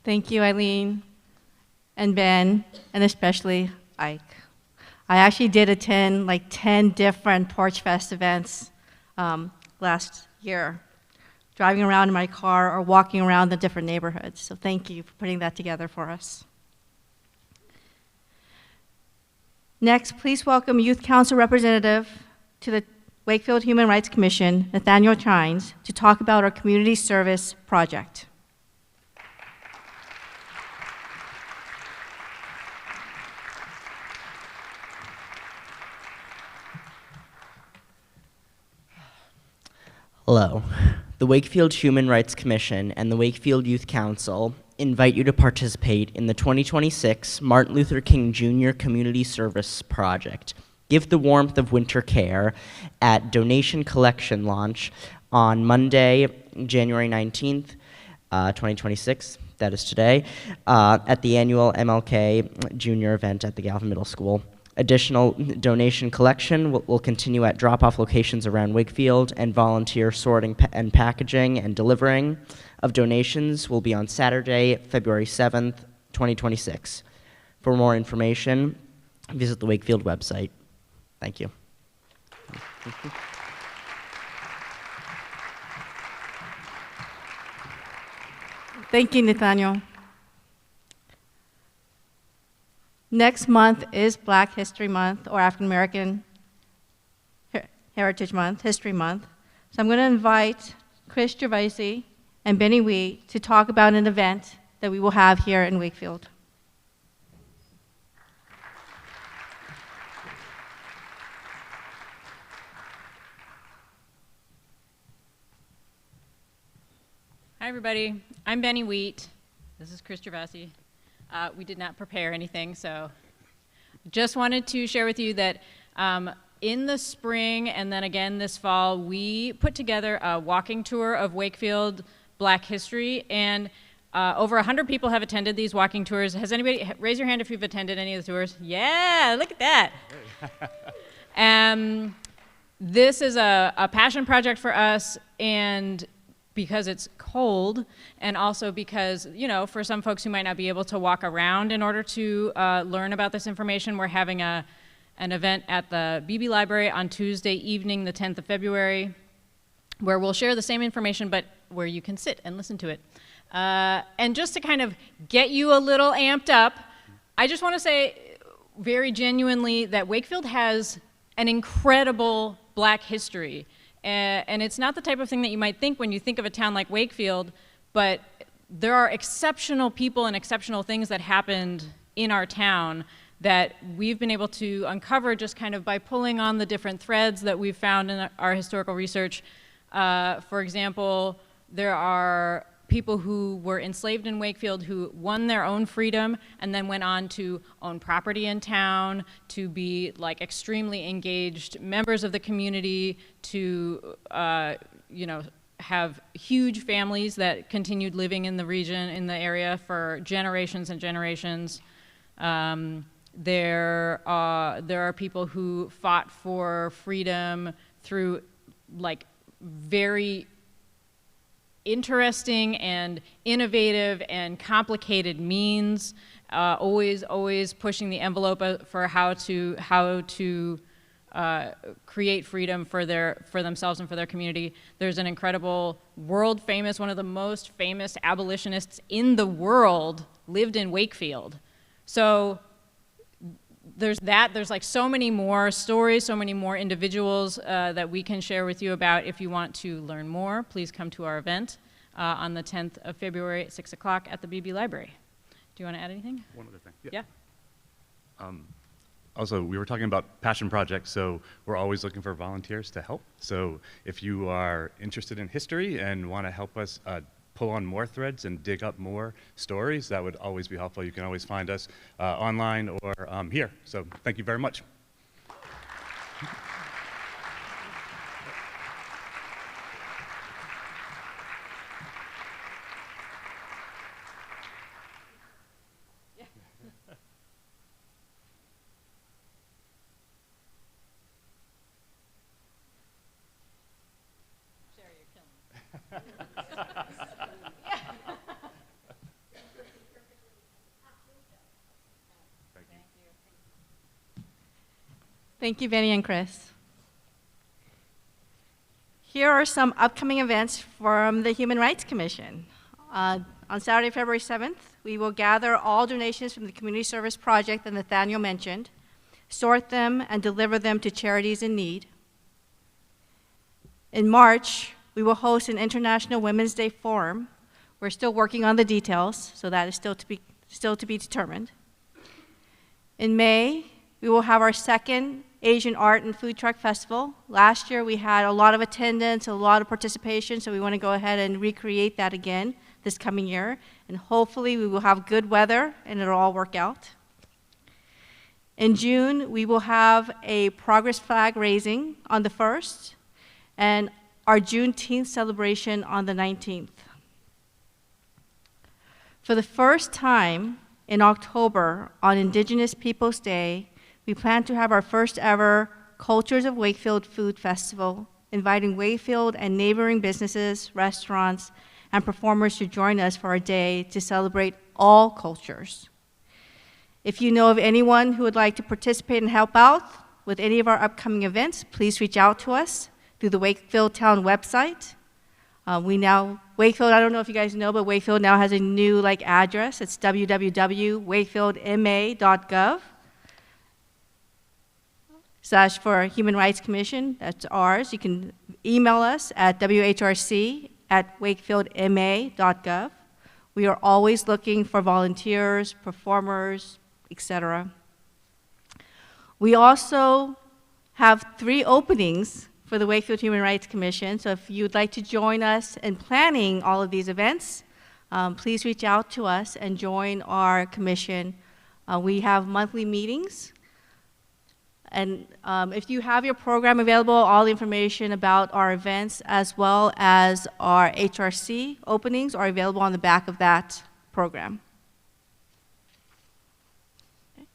Thank you, Eileen and Ben, and especially Ike. I actually did attend like 10 different Porch Fest events last year, driving around in my car or walking around the different neighborhoods. So thank you for putting that together for us. Next, please welcome Youth Council Representative to the Wakefield Human Rights Commission, Nathaniel Chines, to talk about our community service project. Hello. The Wakefield Human Rights Commission and the Wakefield Youth Council invite you to participate in the 2026 Martin Luther King Jr. Community Service Project. Give the warmth of winter care at donation collection launch on Monday, January 19th, 2026, that is today, at the annual MLK Junior event at the Galvin Middle School. Additional donation collection will continue at drop-off locations around Wakefield, and volunteer sorting and packaging and delivering of donations will be on Saturday, February 7th, 2026. For more information, visit the Wakefield website. Thank you. Thank you, Nathaniel. Next month is Black History Month, or African American Heritage Month, History Month. So I'm going to invite Chris Gervaisi and Benny Wee to talk about an event that we will have here in Wakefield. Hi, everybody. I'm Benny Wheat. This is Chris Gervaisi. We did not prepare anything, so just wanted to share with you that in the spring and then again this fall, we put together a walking tour of Wakefield Black history, and over 100 people have attended these walking tours. Has anybody, raise your hand if you've attended any of the tours? Yeah, look at that. This is a passion project for us, and because it's cold, and also because, you know, for some folks who might not be able to walk around in order to learn about this information, we're having an event at the Beebe Library on Tuesday evening, the 10th of February, where we'll share the same information, but where you can sit and listen to it. And just to kind of get you a little amped up, I just want to say very genuinely that Wakefield has an incredible Black history. And it's not the type of thing that you might think when you think of a town like Wakefield, but there are exceptional people and exceptional things that happened in our town that we've been able to uncover just kind of by pulling on the different threads that we've found in our historical research. For example, there are people who were enslaved in Wakefield who won their own freedom and then went on to own property in town, to be like extremely engaged members of the community, to you know, have huge families that continued living in the region, in the area for generations and generations. There are people who fought for freedom through like very interesting and innovative and complicated means, always pushing the envelope for how to create freedom for themselves and for their community. There's an incredible, world famous, one of the most famous abolitionists in the world lived in Wakefield. So there's that. There's like so many more stories, so many more individuals that we can share with you about. If you want to learn more, please come to our event on the 10th of February at 6 o'clock at the BB Library. Do you want to add anything? One other thing. Yeah. Also, we were talking about passion projects, so we're always looking for volunteers to help. So if you are interested in history and want to help us pull on more threads and dig up more stories, that would always be helpful. You can always find us online or here. So thank you very much. Thank you, Benny and Chris. Here are some upcoming events from the Human Rights Commission. On Saturday, February 7th, we will gather all donations from the community service project that Nathaniel mentioned, sort them, and deliver them to charities in need. In March, we will host an International Women's Day Forum. We're still working on the details, so that is still to be determined. In May, we will have our second Asian Art and Food Truck Festival. Last year, we had a lot of attendance, a lot of participation, so we want to go ahead and recreate that again this coming year. And hopefully, we will have good weather, and it'll all work out. In June, we will have a progress flag raising on the 1st, and our Juneteenth celebration on the 19th. For the first time in October, on Indigenous Peoples Day, we plan to have our first ever Cultures of Wakefield Food Festival, inviting Wakefield and neighboring businesses, restaurants, and performers to join us for our day to celebrate all cultures. If you know of anyone who would like to participate and help out with any of our upcoming events, please reach out to us through the Wakefield Town website. Wakefield, I don't know if you guys know, but Wakefield now has a new address. It's www.wakefieldma.gov. / for Human Rights Commission, that's ours. You can email us at whrc@wakefieldma.gov. We are always looking for volunteers, performers, etc. We also have 3 openings for the Wakefield Human Rights Commission, so if you'd like to join us in planning all of these events, please reach out to us and join our commission. We have monthly meetings. And if you have your program available, all the information about our events as well as our HRC openings are available on the back of that program. Okay.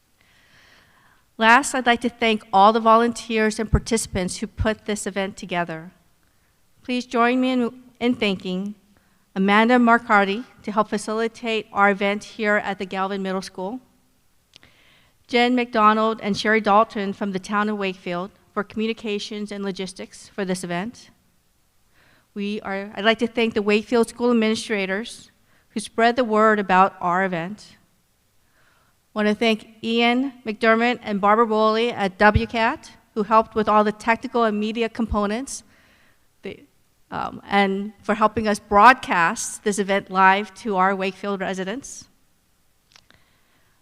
Last, I'd like to thank all the volunteers and participants who put this event together. Please join me in thanking Amanda Marcardi to help facilitate our event here at the Galvin Middle School, Jen McDonald and Sherry Dalton from the town of Wakefield for communications and logistics for this event. I'd like to thank the Wakefield school administrators who spread the word about our event. I want to thank Ian McDermott and Barbara Bowley at WCAT who helped with all the technical and media components and for helping us broadcast this event live to our Wakefield residents.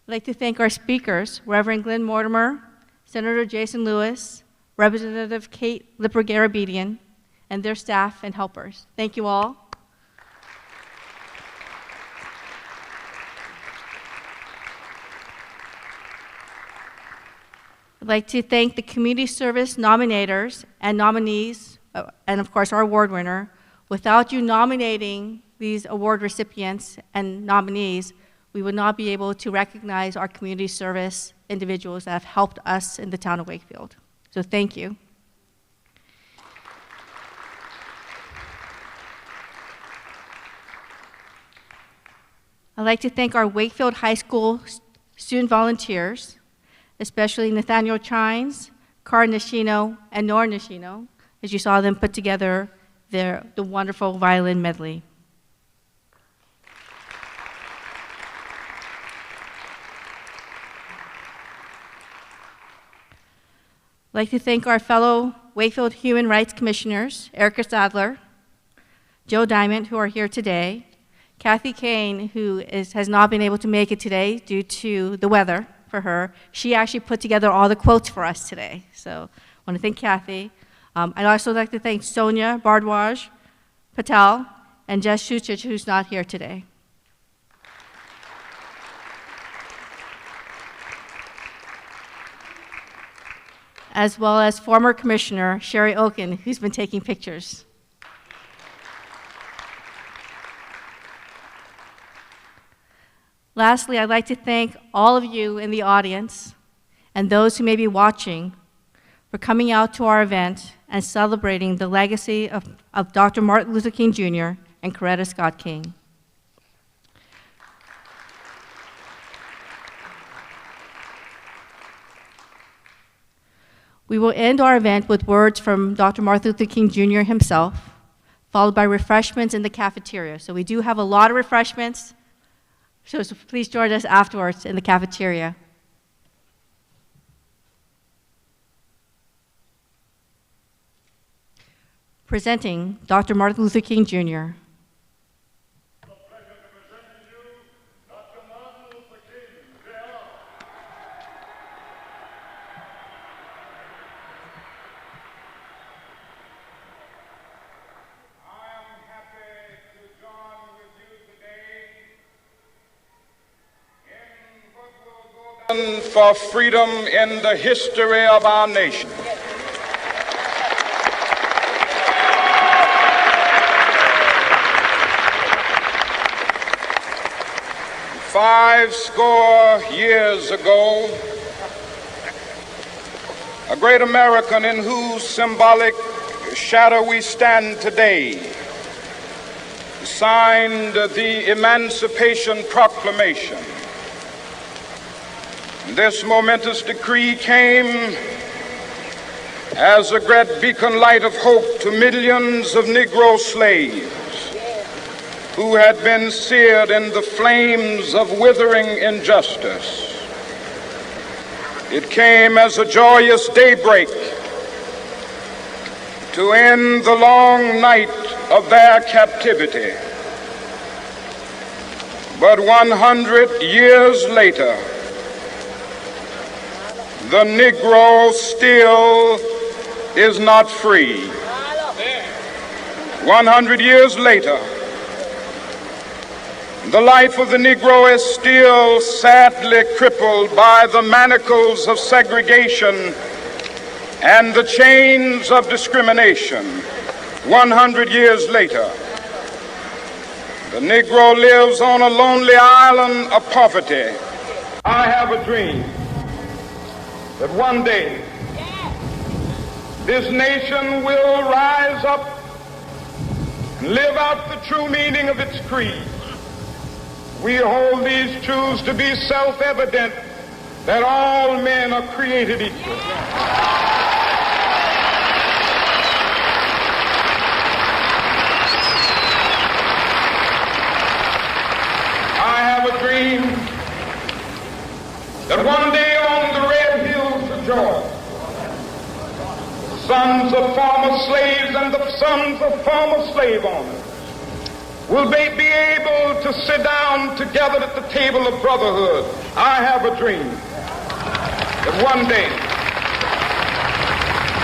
I'd like to thank our speakers, Reverend Glenn Mortimer, Senator Jason Lewis, Representative Kate Lipper-Garabedian, and their staff and helpers. Thank you all. I'd like to thank the community service nominators and nominees, and of course our award winner. Without you nominating these award recipients and nominees, we would not be able to recognize our community service individuals that have helped us in the town of Wakefield. So thank you. I'd like to thank our Wakefield High School student volunteers, especially Nathaniel Chines, Car Nishino, and Nor Nishino, as you saw them put together the wonderful violin medley. I'd like to thank our fellow Wakefield Human Rights Commissioners, Erica Sadler, Joe Diamond, who are here today, Kathy Kane, who has not been able to make it today due to the weather for her. She actually put together all the quotes for us today. So I want to thank Kathy. I'd also like to thank Sonia Bardwaj Patel and Jess Shuchich, who's not here today. As well as former Commissioner Sherry Oken, who's been taking pictures. Lastly, I'd like to thank all of you in the audience and those who may be watching for coming out to our event and celebrating the legacy of Dr. Martin Luther King Jr. and Coretta Scott King. We will end our event with words from Dr. Martin Luther King Jr. himself, followed by refreshments in the cafeteria. So we do have a lot of refreshments, so please join us afterwards in the cafeteria. Presenting Dr. Martin Luther King Jr. For freedom in the history of our nation. Five score years ago, a great American in whose symbolic shadow we stand today signed the Emancipation Proclamation. This momentous decree came as a great beacon light of hope to millions of Negro slaves who had been seared in the flames of withering injustice. It came as a joyous daybreak to end the long night of their captivity. But 100 years later, the Negro still is not free. 100 years later, the life of the Negro is still sadly crippled by the manacles of segregation and the chains of discrimination. 100 years later, the Negro lives on a lonely island of poverty. I have a dream that one day this nation will rise up and live out the true meaning of its creed. We hold these truths to be self-evident, that all men are created equal. I have a dream that one day on the red hills of Georgia, sons of former slaves and the sons of former slave owners will they be able to sit down together at the table of brotherhood. I have a dream that one day,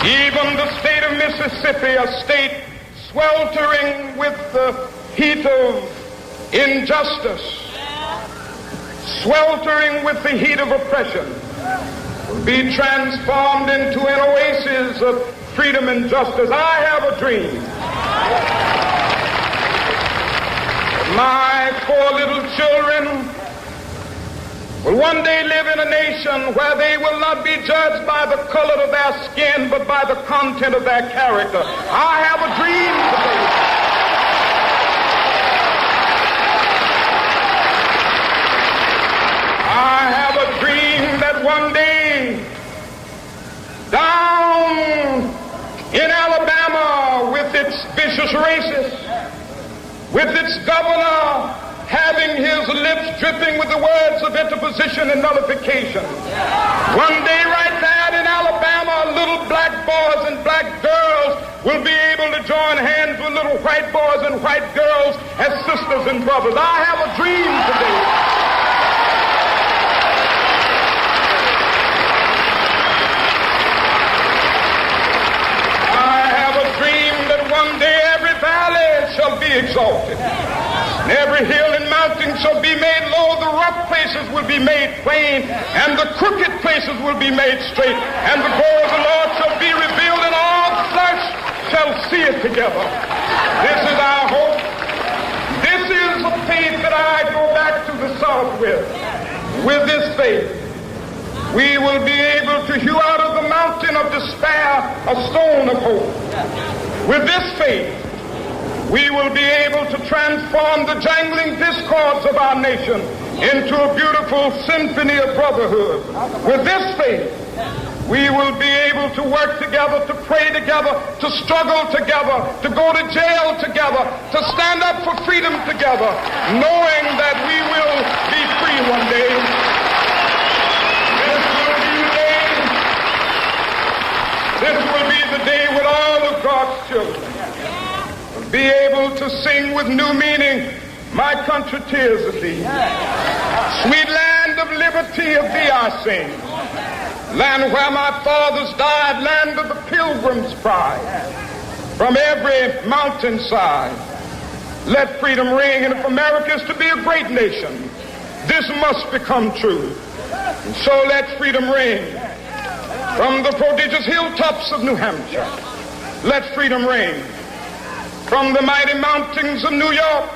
even the state of Mississippi, a state sweltering with the heat of injustice, sweltering with the heat of oppression, will be transformed into an oasis of freedom and justice. I have a dream. My four little children will one day live in a nation where they will not be judged by the color of their skin, but by the content of their character. I have a dream today. I have a dream that one day, down its vicious racists, with its governor having his lips dripping with the words of interposition and nullification. One day right there in Alabama, little black boys and black girls will be able to join hands with little white boys and white girls as sisters and brothers. I have a dream today. One day every valley shall be exalted, and every hill and mountain shall be made low. The rough places will be made plain, and the crooked places will be made straight, and the glory of the Lord shall be revealed, and all flesh shall see it together. This is our hope. This is the faith that I go back to the South with. With this faith, we will be able to hew out of the mountain of despair a stone of hope. With this faith, we will be able to transform the jangling discords of our nation into a beautiful symphony of brotherhood. With this faith, we will be able to work together, to pray together, to struggle together, to go to jail together, to stand up for freedom together, knowing that we will be free one day. This will be the day when all of God's children will be able to sing with new meaning, my country, tears of thee. Sweet land of liberty, of thee I sing. Land where my fathers died, land of the pilgrim's pride. From every mountainside, let freedom ring. And if America is to be a great nation, this must become true. And so let freedom ring. From the prodigious hilltops of New Hampshire, let freedom reign. From the mighty mountains of New York,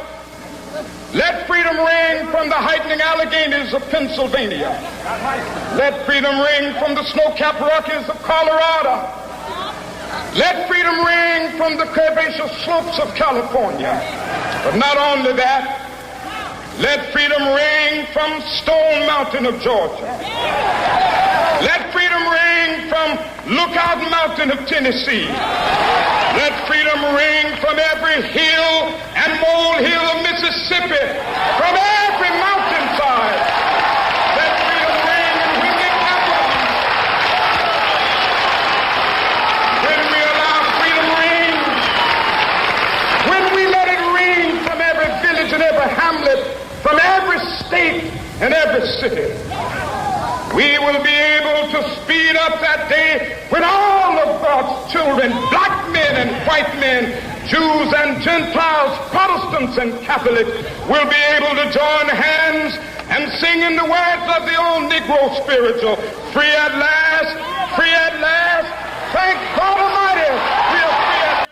let freedom reign. From the heightening Alleghenies of Pennsylvania, let freedom ring. From the snow-capped Rockies of Colorado, let freedom ring. From the curvaceous slopes of California. But not only that, let freedom ring from Stone Mountain of Georgia. Let freedom ring from Lookout Mountain of Tennessee. Let freedom ring from every hill and molehill of Mississippi, from every mountainside. Let freedom ring, and when it happens, when we allow freedom ring, when we let it ring from every village and every hamlet, from every state and every city, we will be able to speed up that day when all of God's children, black men and white men, Jews and Gentiles, Protestants and Catholics, will be able to join hands and sing in the words of the old Negro spiritual, free at last, free at last, thank God Almighty, we are free at last.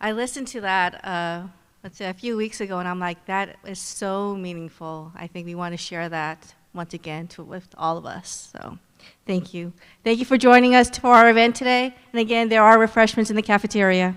I listened to that, let's say, a few weeks ago, and I'm like, that is so meaningful. I think we want to share that once again with all of us. So thank you. Thank you for joining us for our event today. And again, there are refreshments in the cafeteria.